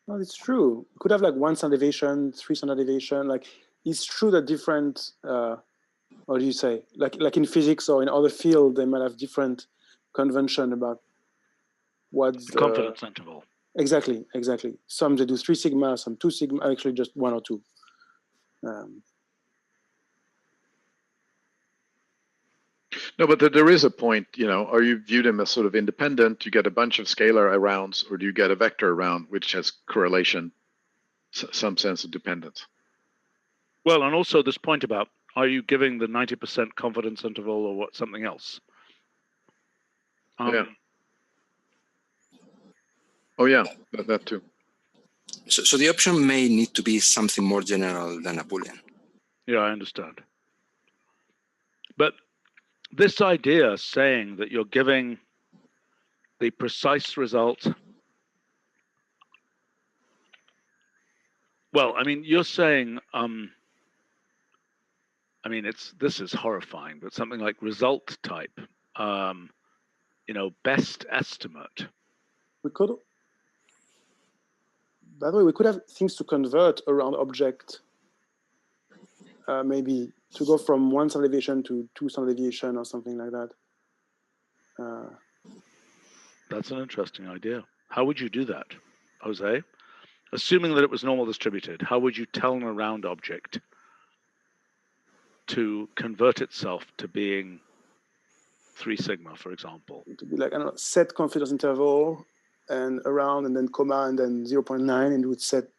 [SPEAKER 2] No, it's true. You could have like 1 standard deviation, 3 standard deviation. Like, it's true that different, what do you say? Like in physics or in other fields, they might have different convention about what's
[SPEAKER 1] The confidence interval.
[SPEAKER 2] Exactly. Some they do 3 sigma, some 2 sigma, actually just 1 or 2.
[SPEAKER 3] No, but there is a point, are you view them as sort of independent? You get a bunch of scalar arounds, or do you get a vector around which has correlation, some sense of dependence?
[SPEAKER 1] Well, and also this point about, are you giving the 90% confidence interval or what, something else?
[SPEAKER 3] Yeah. Oh, yeah, that too.
[SPEAKER 7] So the option may need to be something more general than a Boolean.
[SPEAKER 1] Yeah, I understand. But this idea saying that you're giving the precise result, well, I mean, you're saying, I mean, this is horrifying, but something like result type, best estimate.
[SPEAKER 2] We could, by the way, we could have things to convert around object, maybe to go from 1 standard deviation to 2 standard deviation or something like that.
[SPEAKER 1] That's an interesting idea. How would you do that, Jose? Assuming that it was normal distributed, how would you tell an around object to convert itself to being 3 sigma, for example?
[SPEAKER 2] To be like, I don't know, set confidence interval and around and then comma and then 0.9, and it would set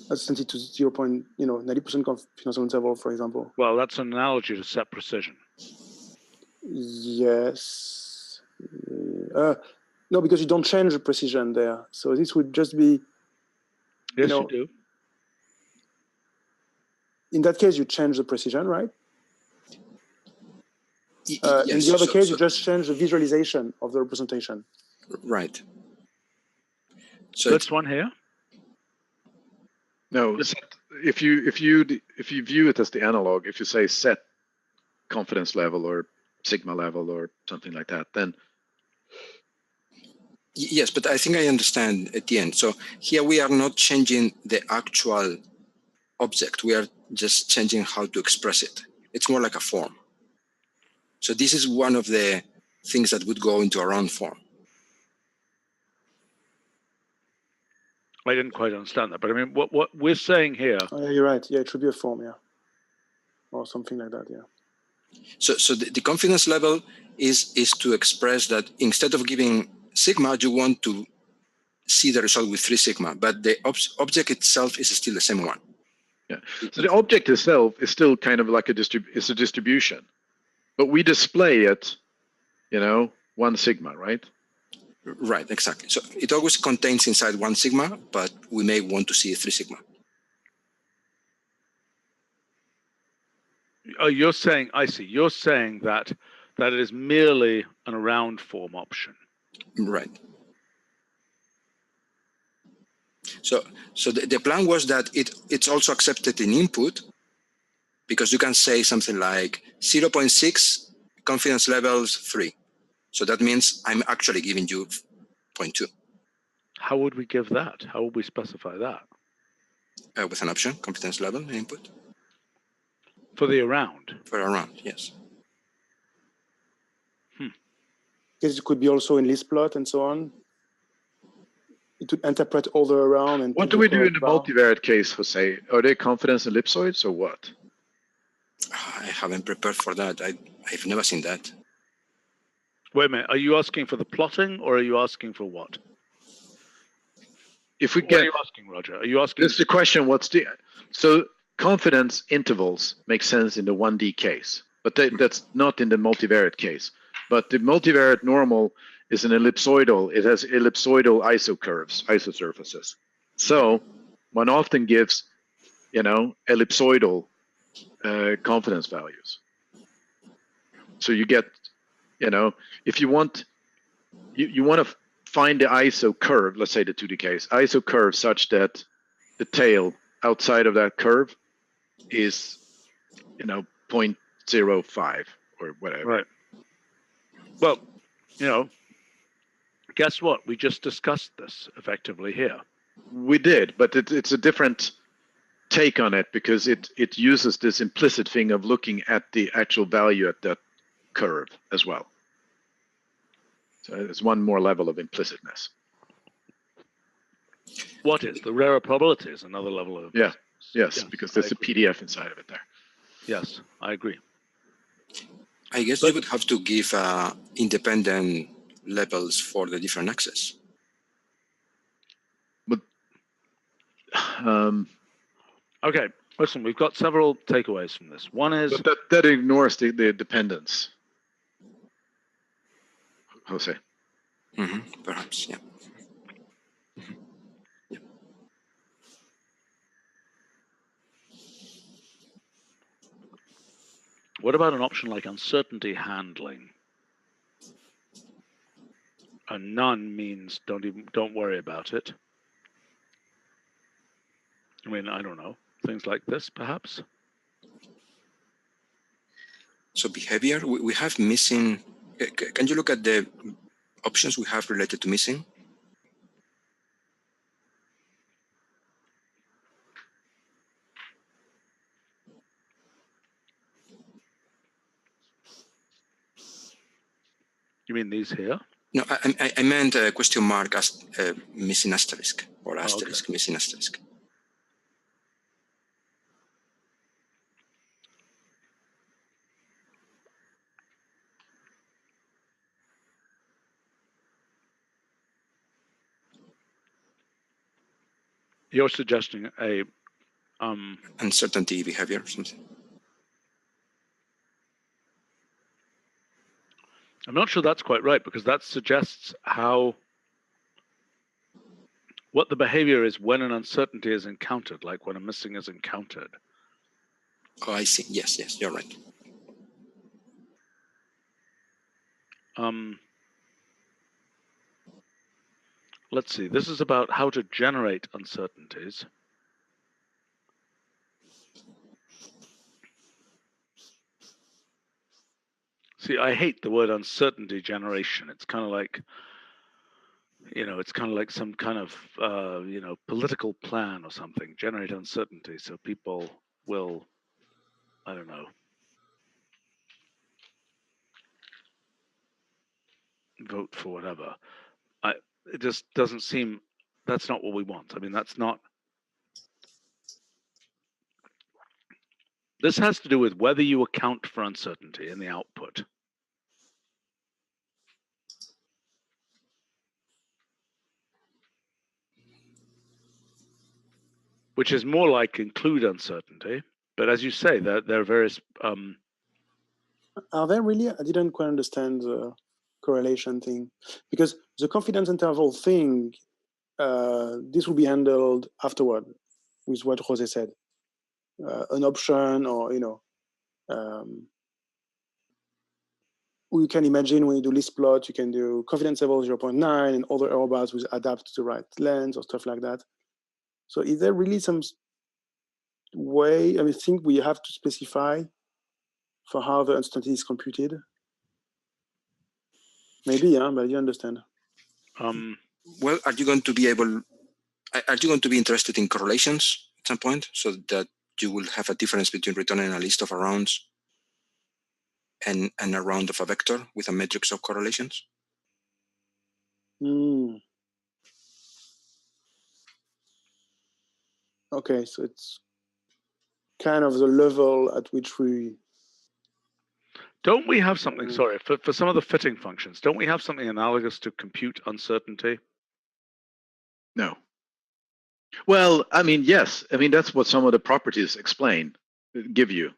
[SPEAKER 2] uncertainty to 90% confidence interval, for example.
[SPEAKER 1] Well, that's an analogy to set precision.
[SPEAKER 2] Yes. No, because you don't change the precision there. So this would just be.
[SPEAKER 1] Yes, you do.
[SPEAKER 2] In that case, you change the precision, right?
[SPEAKER 7] Yes,
[SPEAKER 2] in the other case, you just change the visualization of the representation.
[SPEAKER 7] Right. So
[SPEAKER 1] this one here.
[SPEAKER 3] No, if you view it as the analog, if you say set confidence level or sigma level or something like that, then
[SPEAKER 7] yes, but I think I understand at the end. So here we are not changing the actual object. We are just changing how to express it. It's more like a form. So this is one of the things that would go into a round form.
[SPEAKER 1] I didn't quite understand that, but I mean, what we're saying here.
[SPEAKER 2] Oh, yeah, you're right. Yeah, it should be a form, yeah, or something like that, yeah.
[SPEAKER 7] So the confidence level is to express that instead of giving sigma, you want to see the result with 3 sigma, but the object itself is still the same one.
[SPEAKER 3] Yeah. So the object itself is still kind of like it's a distribution, but we display it, 1 sigma, right?
[SPEAKER 7] Right, exactly. So it always contains inside 1 sigma, but we may want to see 3 sigma.
[SPEAKER 1] Oh, you're saying, I see. You're saying that it is merely an around form option.
[SPEAKER 7] Right. So the plan was that it's also accepted in input, because you can say something like 0.6 confidence levels 3. So that means I'm actually giving you 0.2.
[SPEAKER 1] How would we give that? How would we specify that?
[SPEAKER 7] With an option, confidence level input.
[SPEAKER 1] For the around?
[SPEAKER 7] For around, yes.
[SPEAKER 2] Because it could be also in list plot and so on. It would interpret all the around. And
[SPEAKER 3] What do we do in the multivariate case, Jose? Are they confidence ellipsoids or what?
[SPEAKER 7] I haven't prepared for that. I've never seen that.
[SPEAKER 1] Wait a minute. Are you asking for the plotting, or are you asking for what?
[SPEAKER 3] If we
[SPEAKER 1] What
[SPEAKER 3] get,
[SPEAKER 1] are you asking, Roger? Are you asking?
[SPEAKER 3] This is the question. So confidence intervals make sense in the 1D case, but that's not in the multivariate case. But the multivariate normal is an ellipsoidal. It has ellipsoidal isocurves, isosurfaces. So one often gives, ellipsoidal confidence values. So you get, if you want, you want to find the ISO curve, let's say the 2D case, ISO curve such that the tail outside of that curve is, 0.05 or whatever.
[SPEAKER 1] Right. Well, guess what? We just discussed this effectively here.
[SPEAKER 3] We did, but it's a different take on it, because it uses this implicit thing of looking at the actual value at that curve as well. So there's one more level of implicitness.
[SPEAKER 1] What is the rarer probability is another level of
[SPEAKER 3] yes, because there's a PDF inside of it there.
[SPEAKER 1] Yes, I agree.
[SPEAKER 7] I guess you would have to give independent levels for the different axes.
[SPEAKER 3] But
[SPEAKER 1] okay, listen, we've got several takeaways from this. One is
[SPEAKER 3] that ignores the dependence, Jose.
[SPEAKER 7] Perhaps, yeah.
[SPEAKER 1] What about an option like uncertainty handling? A none means don't worry about it. I mean, I don't know, things like this, perhaps.
[SPEAKER 7] So behavior, we have missing. Can you look at the options we have related to missing?
[SPEAKER 1] You mean these here?
[SPEAKER 7] No, I meant a question mark as missing asterisk, or asterisk, okay. Missing asterisk.
[SPEAKER 1] You're suggesting a
[SPEAKER 7] uncertainty behavior or something.
[SPEAKER 1] I'm not sure that's quite right, because that suggests what the behavior is when an uncertainty is encountered, like when a missing is encountered.
[SPEAKER 7] Oh, I see. Yes, you're right.
[SPEAKER 1] Let's see. This is about how to generate uncertainties. See, I hate the word uncertainty generation. It's kind of like, it's kind of like some kind of, political plan or something. Generate uncertainty so people will, I don't know. vote for whatever. It just doesn't seem, that's not what we want. I mean, that's not. This has to do with whether you account for uncertainty in the output. Which is more like include uncertainty. But as you say, there are various.
[SPEAKER 2] Are there really? I didn't quite understand the correlation thing, because the confidence interval thing, this will be handled afterward with what Jose said. An option, or we can imagine when you do list plot, you can do confidence level 0.9 and other error bars will adapt to the right length or stuff like that. So is there really some way, I think we have to specify for how the uncertainty is computed? Maybe, yeah, but you understand.
[SPEAKER 7] Well, are you going to be interested in correlations at some point, so that you will have a difference between returning a list of rounds and a round of a vector with a matrix of correlations?
[SPEAKER 2] Okay, so it's kind of the level at which we...
[SPEAKER 1] Don't we have something, sorry, for some of the fitting functions, don't we have something analogous to compute uncertainty?
[SPEAKER 3] No. Well, I mean, yes. I mean, that's what some of the properties give you.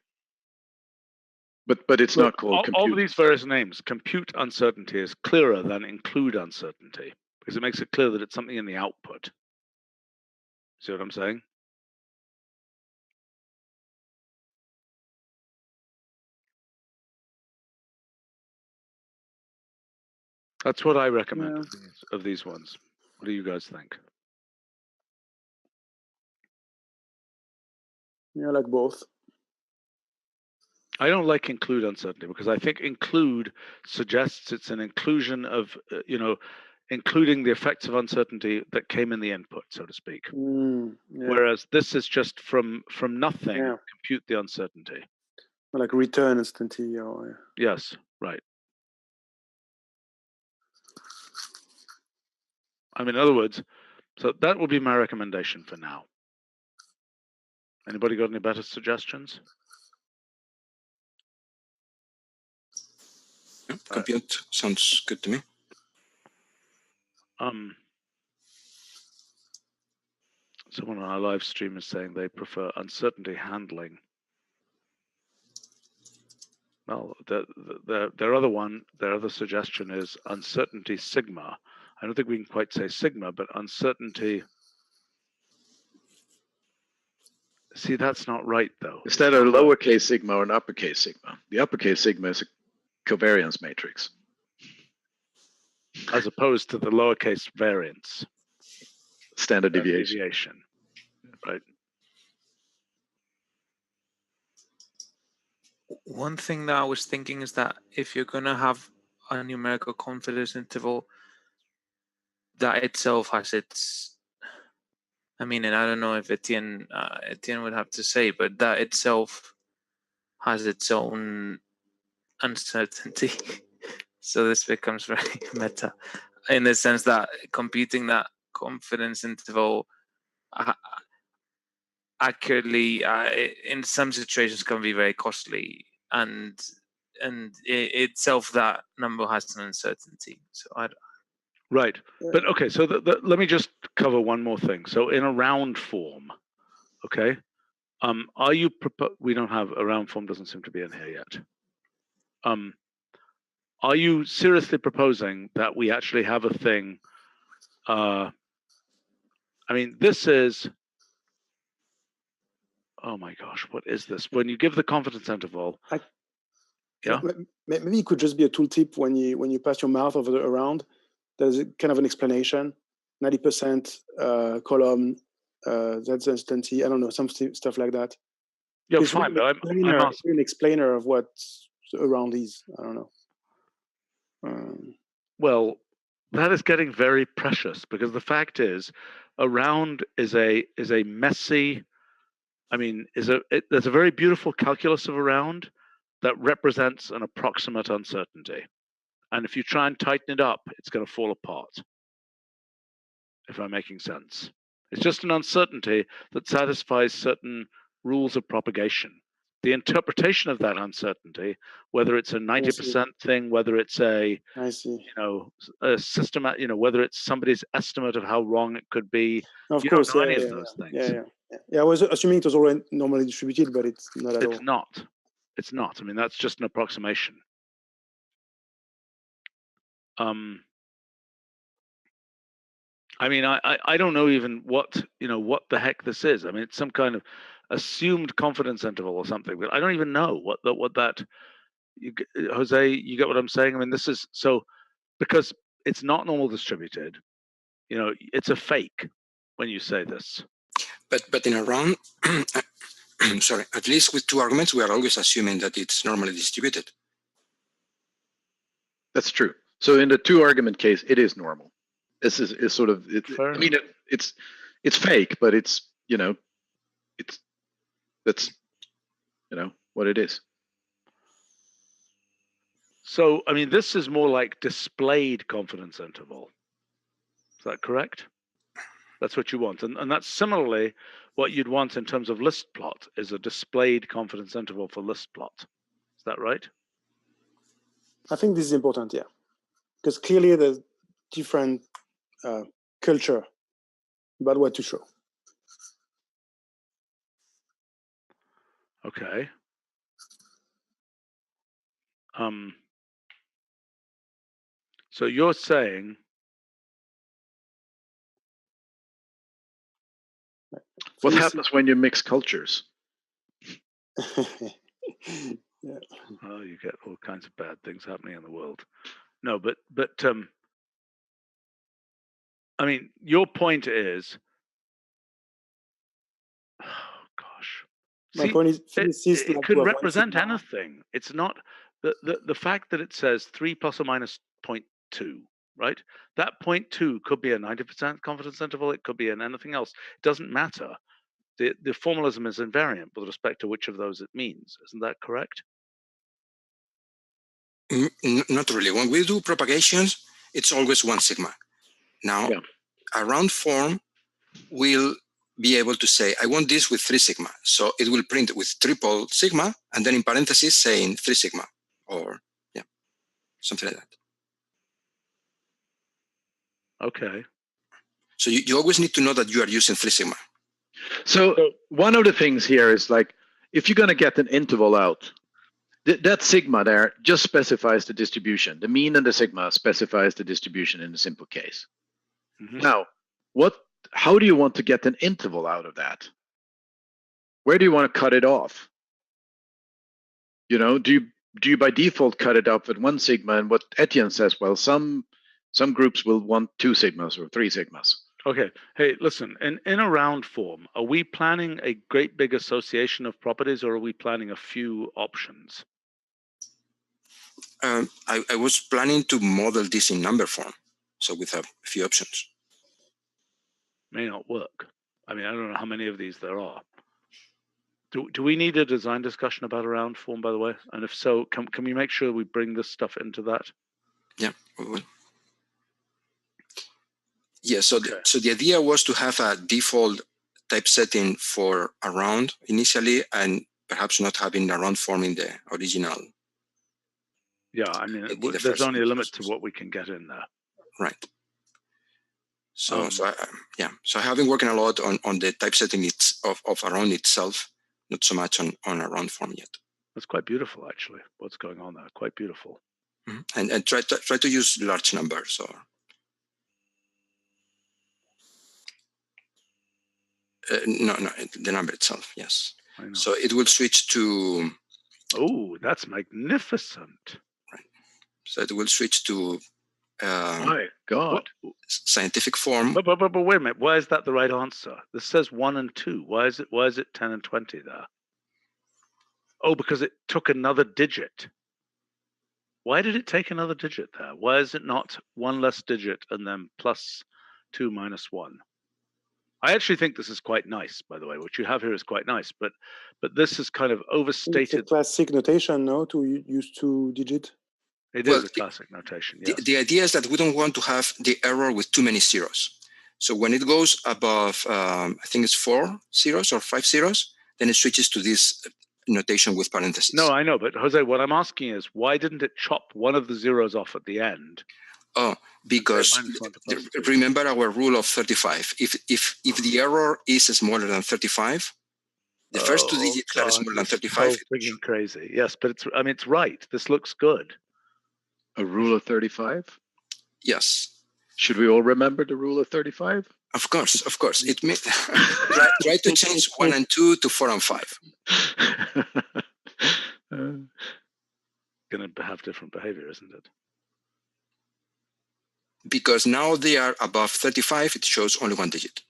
[SPEAKER 3] But it's not called compute.
[SPEAKER 1] All of these various names, compute uncertainty is clearer than include uncertainty, because it makes it clear that it's something in the output. See what I'm saying? That's what I recommend of these ones. What do you guys think?
[SPEAKER 2] Yeah, like both.
[SPEAKER 1] I don't like include uncertainty, because I think include suggests it's an inclusion of, including the effects of uncertainty that came in the input, so to speak. Whereas this is just from nothing, compute the uncertainty.
[SPEAKER 2] Like return uncertainty. Or...
[SPEAKER 1] Yes, right. I mean, in other words, so that would be my recommendation for now. Anybody got any better suggestions?
[SPEAKER 7] Compute sounds good to me.
[SPEAKER 1] Someone on our live stream is saying they prefer uncertainty handling. Well, their other suggestion is uncertainty sigma. I don't think we can quite say sigma, but uncertainty. See, that's not right, though.
[SPEAKER 3] Is that a lowercase sigma or an uppercase sigma? The uppercase sigma is a covariance matrix,
[SPEAKER 1] as opposed to the lowercase variance.
[SPEAKER 3] Standard deviation.
[SPEAKER 1] Right.
[SPEAKER 5] One thing that I was thinking is that if you're going to have a numerical confidence interval, that itself has its, I mean, and I don't know if Etienne would have to say, but that itself has its own uncertainty. So this becomes very meta in the sense that computing that confidence interval accurately in some situations can be very costly, and itself that number has an uncertainty. So
[SPEAKER 1] right, but okay. So let me just cover one more thing. So in a round form, okay, are you we don't have a round form, doesn't seem to be in here yet. Are you seriously proposing that we actually have a thing? I mean, this is. Oh my gosh, what is this? When you give the confidence interval,
[SPEAKER 2] maybe it could just be a tooltip when you pass your mouth over around. There's kind of an explanation. 90% column. That's uncertainty. I don't know, some stuff like that.
[SPEAKER 1] Yeah, it's fine. But I'm
[SPEAKER 2] an explainer of what around is. I don't know.
[SPEAKER 1] Well, that is getting very precious, because the fact is, around is a messy. I mean, there's a very beautiful calculus of around that represents an approximate uncertainty. And if you try and tighten it up, it's going to fall apart. If I'm making sense. It's just an uncertainty that satisfies certain rules of propagation. The interpretation of that uncertainty, whether it's a 90% thing, whether it's a, a system, whether it's somebody's estimate of how wrong it could be,
[SPEAKER 2] of
[SPEAKER 1] you
[SPEAKER 2] course,
[SPEAKER 1] don't know any of those things.
[SPEAKER 2] I was assuming it was already normally distributed, but it's not at all.
[SPEAKER 1] It's not. It's not. I mean, that's just an approximation. I mean, I don't know even what the heck this is. I mean, it's some kind of assumed confidence interval or something, but I don't even know what that. Jose, you get what I'm saying? I mean, this is so because it's not normal distributed. It's a fake when you say this.
[SPEAKER 7] But in a round, sorry, at least with two arguments, we are always assuming that it's normally distributed.
[SPEAKER 3] That's true. So in the two argument case, it is normal. This is sort of. I mean, it's fake, but it's that's what it is.
[SPEAKER 1] So I mean, this is more like displayed confidence interval. Is that correct? That's what you want, and that's similarly what you'd want in terms of list plot is a displayed confidence interval for list plot. Is that right?
[SPEAKER 2] I think this is important, yeah, because clearly there's different culture about what to show.
[SPEAKER 1] Okay. So you're saying
[SPEAKER 3] what happens when you mix cultures?
[SPEAKER 2] Yeah.
[SPEAKER 1] Oh, you get all kinds of bad things happening in the world. No, but I mean, your point is, oh gosh.
[SPEAKER 2] My point is,
[SPEAKER 1] it could represent anything. It's not the fact that it says 3 plus or minus 0.2, right? That 0.2 could be a 90% confidence interval. It could be an anything else. It doesn't matter. The formalism is invariant with respect to which of those it means. Isn't that correct?
[SPEAKER 7] Not really. When we do propagations, it's always 1 sigma. Now, a round form will be able to say, I want this with 3 sigma. So it will print with triple sigma, and then in parentheses saying 3 sigma, or something like that.
[SPEAKER 1] Okay.
[SPEAKER 7] So you always need to know that you are using 3 sigma.
[SPEAKER 3] So one of the things here is like, if you're going to get an interval out, that sigma there just specifies the distribution. The mean and the sigma specifies the distribution in the simple case. Mm-hmm. Now, how do you want to get an interval out of that? Where do you want to cut it off? Do you by default cut it up at 1 sigma? And what Etienne says, well, some groups will want 2 sigmas or 3 sigmas.
[SPEAKER 1] Okay. Hey, listen, in a round form, are we planning a great big association of properties, or are we planning a few options?
[SPEAKER 7] I was planning to model this in number form, so we have a few options.
[SPEAKER 1] May not work. I mean, I don't know how many of these there are. Do we need a design discussion about a round form, by the way? And if so, can we make sure we bring this stuff into that?
[SPEAKER 7] Yeah, we will. Yeah, so the idea was to have a default typesetting for a round initially, and perhaps not having a round form in the original.
[SPEAKER 1] Yeah, I mean, there's only a limit to what we can get in there.
[SPEAKER 7] Right. So I have been working a lot on the typesetting of a round itself, not so much on a round form yet.
[SPEAKER 1] That's quite beautiful, actually. What's going on there? Quite beautiful.
[SPEAKER 7] Mm-hmm. And try to use large numbers or. No, the number itself, yes. So it will switch to.
[SPEAKER 1] Oh, that's magnificent.
[SPEAKER 7] Right. So it will switch to.
[SPEAKER 3] My God.
[SPEAKER 7] Scientific form.
[SPEAKER 1] But wait a minute. Why is that the right answer? This says 1 and 2. Why is it 10 and 20 there? Oh, because it took another digit. Why did it take another digit there? Why is it not 1 less digit and then plus 2 minus 1? I actually think this is quite nice, by the way. What you have here is quite nice, but this is kind of overstated.
[SPEAKER 2] It's a classic notation, no, to use 2 digit.
[SPEAKER 1] It
[SPEAKER 7] Well,
[SPEAKER 1] is a classic notation, yes.
[SPEAKER 7] The idea is that we don't want to have the error with too many zeros. So when it goes above, I think it's 4 zeros or 5 zeros, then it switches to this notation with parentheses.
[SPEAKER 1] No, I know, but Jose, what I'm asking is, why didn't it chop one of the zeros off at the end?
[SPEAKER 7] Oh, because remember our rule of 35. If the error is smaller than 35, the first two digits are smaller than 35.
[SPEAKER 1] So freaking crazy. Yes, but it's, I mean, it's right. This looks good.
[SPEAKER 3] A rule of 35?
[SPEAKER 7] Yes.
[SPEAKER 3] Should we all remember the rule of 35?
[SPEAKER 7] Of course, of course. It may, try to change 1 and 2 to 4 and 5.
[SPEAKER 1] Going to have different behavior, isn't it?
[SPEAKER 7] Because now they are above 35, it shows only 1 digit.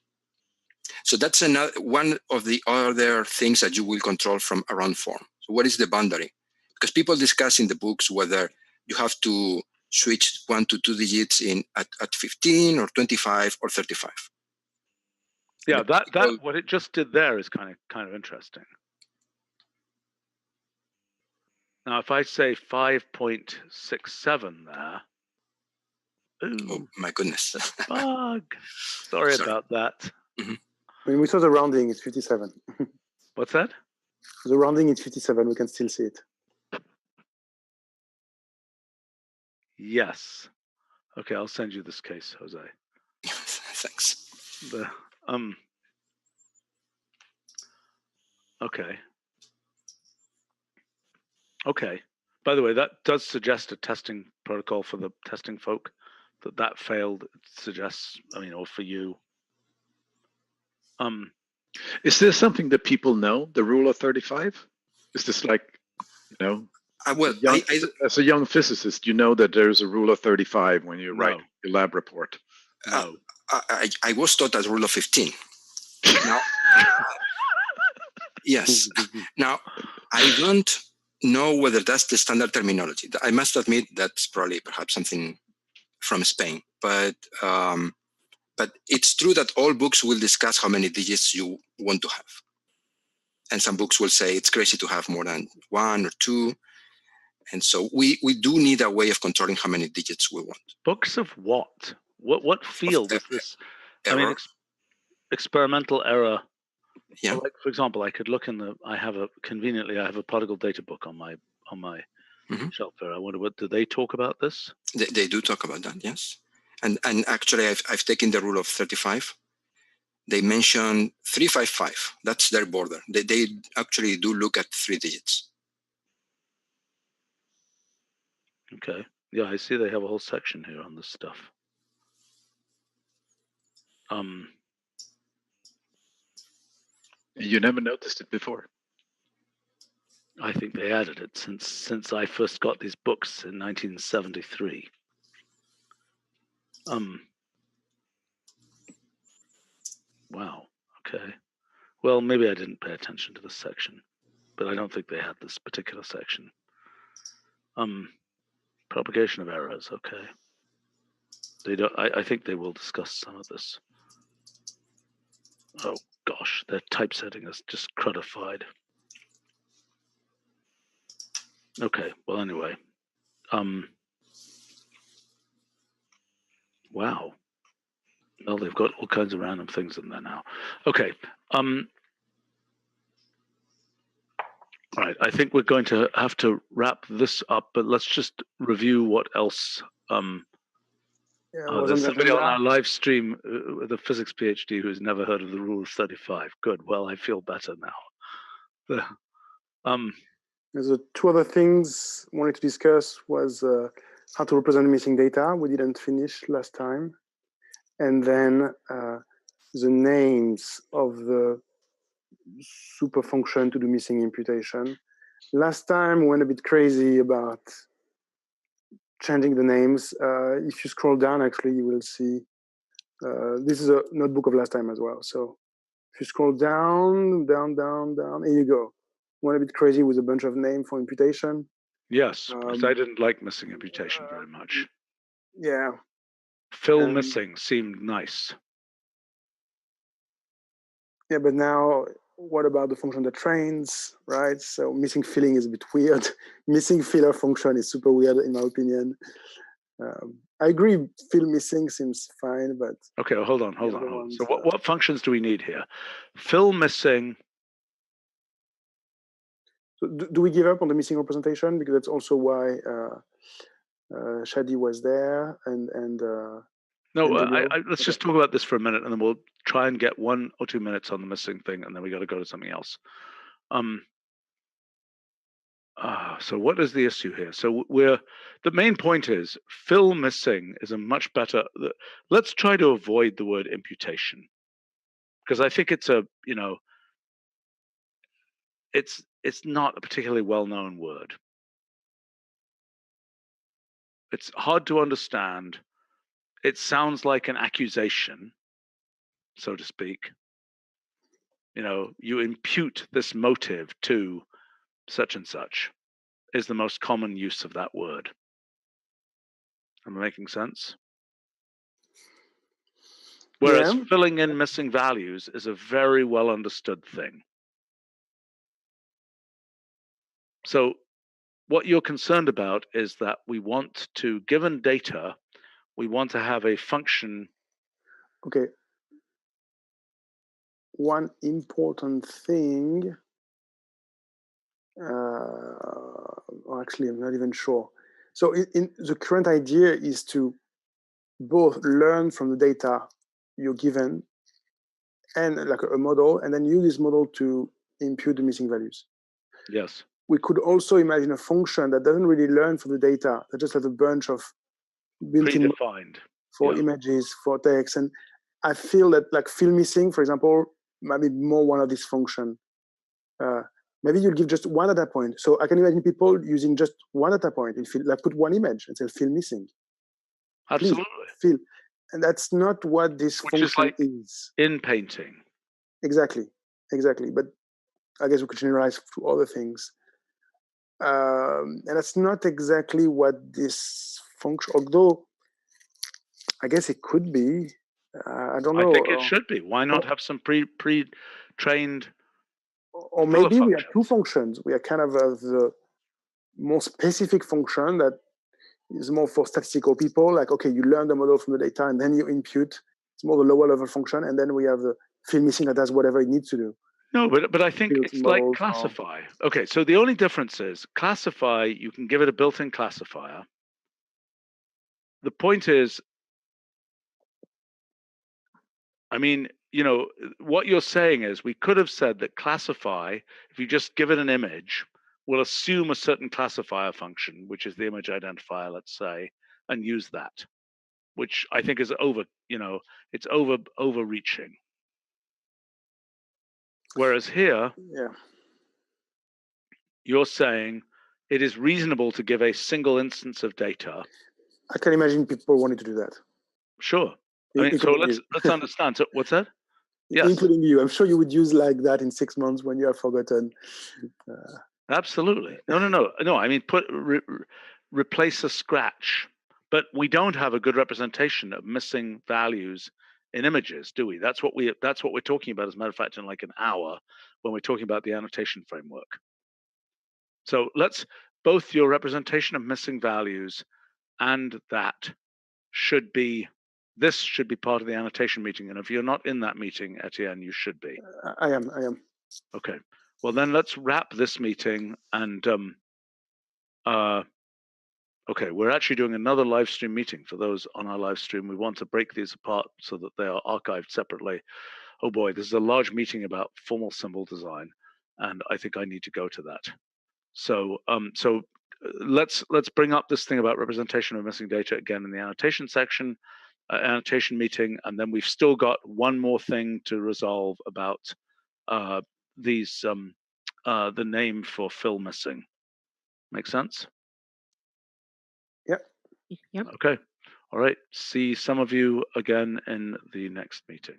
[SPEAKER 7] So that's another one of the other things that you will control from a round form. So what is the boundary? Because people discuss in the books whether you have to switch 1 to 2 digits in at 15 or 25 or 35.
[SPEAKER 1] Yeah, that what it just did there is kind of interesting. Now, if I say 5.67 there, ooh,
[SPEAKER 7] oh my goodness,
[SPEAKER 1] bug. Sorry about that.
[SPEAKER 7] Mm-hmm.
[SPEAKER 2] When we saw the rounding, it's 57.
[SPEAKER 1] What's that?
[SPEAKER 2] The rounding is 57. We can still see it.
[SPEAKER 1] Yes. Okay, I'll send you this case, Jose.
[SPEAKER 7] Thanks.
[SPEAKER 1] Okay. Okay. By the way, that does suggest a testing protocol for the testing folk. That failed. It suggests, I mean, or for you.
[SPEAKER 3] Is this something that people know? The rule of 35? Is this like, you know?
[SPEAKER 7] Well,
[SPEAKER 3] as a young physicist, you know that there's a rule of 35 when you write your lab report.
[SPEAKER 1] No.
[SPEAKER 7] I was taught as rule of 15. Now, yes. Now, I don't know whether that's the standard terminology. I must admit that's probably perhaps something from Spain. But it's true that all books will discuss how many digits you want to have. And some books will say it's crazy to have more than 1 or 2. And so we do need a way of controlling how many digits we want.
[SPEAKER 1] Books of what? What field is this?
[SPEAKER 7] Error.
[SPEAKER 1] I mean, experimental error.
[SPEAKER 7] Yeah.
[SPEAKER 1] Like, for example, I could look in the. I have a particle data book on my shelf there. I wonder, what do they talk about this?
[SPEAKER 7] They do talk about that, yes. And actually, I've taken the rule of 35. They mention 355. That's their border. They actually do look at 3 digits.
[SPEAKER 1] Okay. Yeah, I see they have a whole section here on this stuff.
[SPEAKER 3] You never noticed it before.
[SPEAKER 1] I think they added it since I first got these books in 1973. Wow. Okay. Well, maybe I didn't pay attention to this section, but I don't think they had this particular section. Propagation of errors. Okay. They don't. I think they will discuss some of this. Oh gosh, their typesetting is just crudified. Okay. Well, anyway. Wow. Well, they've got all kinds of random things in there now. Okay. All right. I think we're going to have to wrap this up, but let's just review what else. There's somebody on our live stream with a physics PhD who's never heard of the rule of 35. Good. Well, I feel better now.
[SPEAKER 2] There's 2 other things I wanted to discuss was how to represent missing data. We didn't finish last time. And then the names of the super function to do missing imputation. Last time we went a bit crazy about changing the names. If you scroll down, actually, you will see this is a notebook of last time as well. So if you scroll down, here you go. Went a bit crazy with a bunch of names for imputation.
[SPEAKER 1] Yes, because I didn't like missing imputation very much.
[SPEAKER 2] Yeah.
[SPEAKER 1] Fill missing seemed nice.
[SPEAKER 2] Yeah, but now what about the function that trains, right? So missing filling is a bit weird. Missing filler function is super weird in my opinion. I agree, fill missing seems fine, but
[SPEAKER 1] okay, well, hold on. So what functions do we need here? Fill missing.
[SPEAKER 2] So do we give up on the missing representation? Because that's also why Shadi was there and
[SPEAKER 1] no,
[SPEAKER 2] and
[SPEAKER 1] let's just talk about this for a minute, and then we'll try and get 1 or 2 minutes on the missing thing, and then we got to go to something else. So what is the issue here? So the main point is fill missing is a much better. Let's try to avoid the word imputation, because I think it's a, it's not a particularly well-known word. It's hard to understand. It sounds like an accusation, so to speak. You impute this motive to such and such is the most common use of that word. Am I making sense? Whereas filling in missing values is a very well understood thing. So what you're concerned about is that we want to, given data, we want to have a function.
[SPEAKER 2] Okay. One important thing, or actually, I'm not even sure. So in the current idea is to both learn from the data you're given and like a model, and then use this model to impute the missing values.
[SPEAKER 1] Yes.
[SPEAKER 2] We could also imagine a function that doesn't really learn from the data, that just has a bunch of built-in
[SPEAKER 1] predefined
[SPEAKER 2] for images, for text. And I feel that like fill missing, for example, might be more one of these functions. Maybe you'll give just one data point. So I can imagine people using just one data point and fill, like put one image and say fill missing.
[SPEAKER 1] Absolutely.
[SPEAKER 2] Please, fill. And that's not what this function is.
[SPEAKER 1] In painting.
[SPEAKER 2] Exactly. But I guess we could generalize to other things. And that's not exactly what this function, although I guess it could be. I don't know.
[SPEAKER 1] I think it should be. Why not have some pre-trained?
[SPEAKER 2] Or maybe we have two functions. We are kind of the more specific function that is more for statistical people. Like, okay, you learn the model from the data and then you impute. It's more the lower level function. And then we have the fill missing that does whatever it needs to do.
[SPEAKER 1] No, but I think it's like classify. Okay, so the only difference is classify, you can give it a built-in classifier. The point is, I mean, what you're saying is we could have said that classify, if you just give it an image, will assume a certain classifier function, which is the image identifier, let's say, and use that, which I think is it's overreaching. Whereas here, you're saying it is reasonable to give a single instance of data.
[SPEAKER 2] I can imagine people wanting to do that.
[SPEAKER 1] Sure. I mean, so let's understand. So what's that? Yes.
[SPEAKER 2] Including you. I'm sure you would use like that in 6 months when you have forgotten.
[SPEAKER 1] Absolutely. No. I mean, replace a scratch. But we don't have a good representation of missing values in images, do we? That's what we're talking about, as a matter of fact, in like an hour when we're talking about the annotation framework. So let's both your representation of missing values and this should be part of the annotation meeting. And if you're not in that meeting, Etienne, you should be.
[SPEAKER 2] I am.
[SPEAKER 1] Okay. Well, then let's wrap this meeting and okay, we're actually doing another live stream meeting for those on our live stream. We want to break these apart so that they are archived separately. Oh boy, this is a large meeting about formal symbol design, and I think I need to go to that. So let's bring up this thing about representation of missing data again in the annotation section, annotation meeting, and then we've still got one more thing to resolve about these the name for fill missing. Make sense?
[SPEAKER 2] Yep.
[SPEAKER 1] Okay. All right. See some of you again in the next meeting.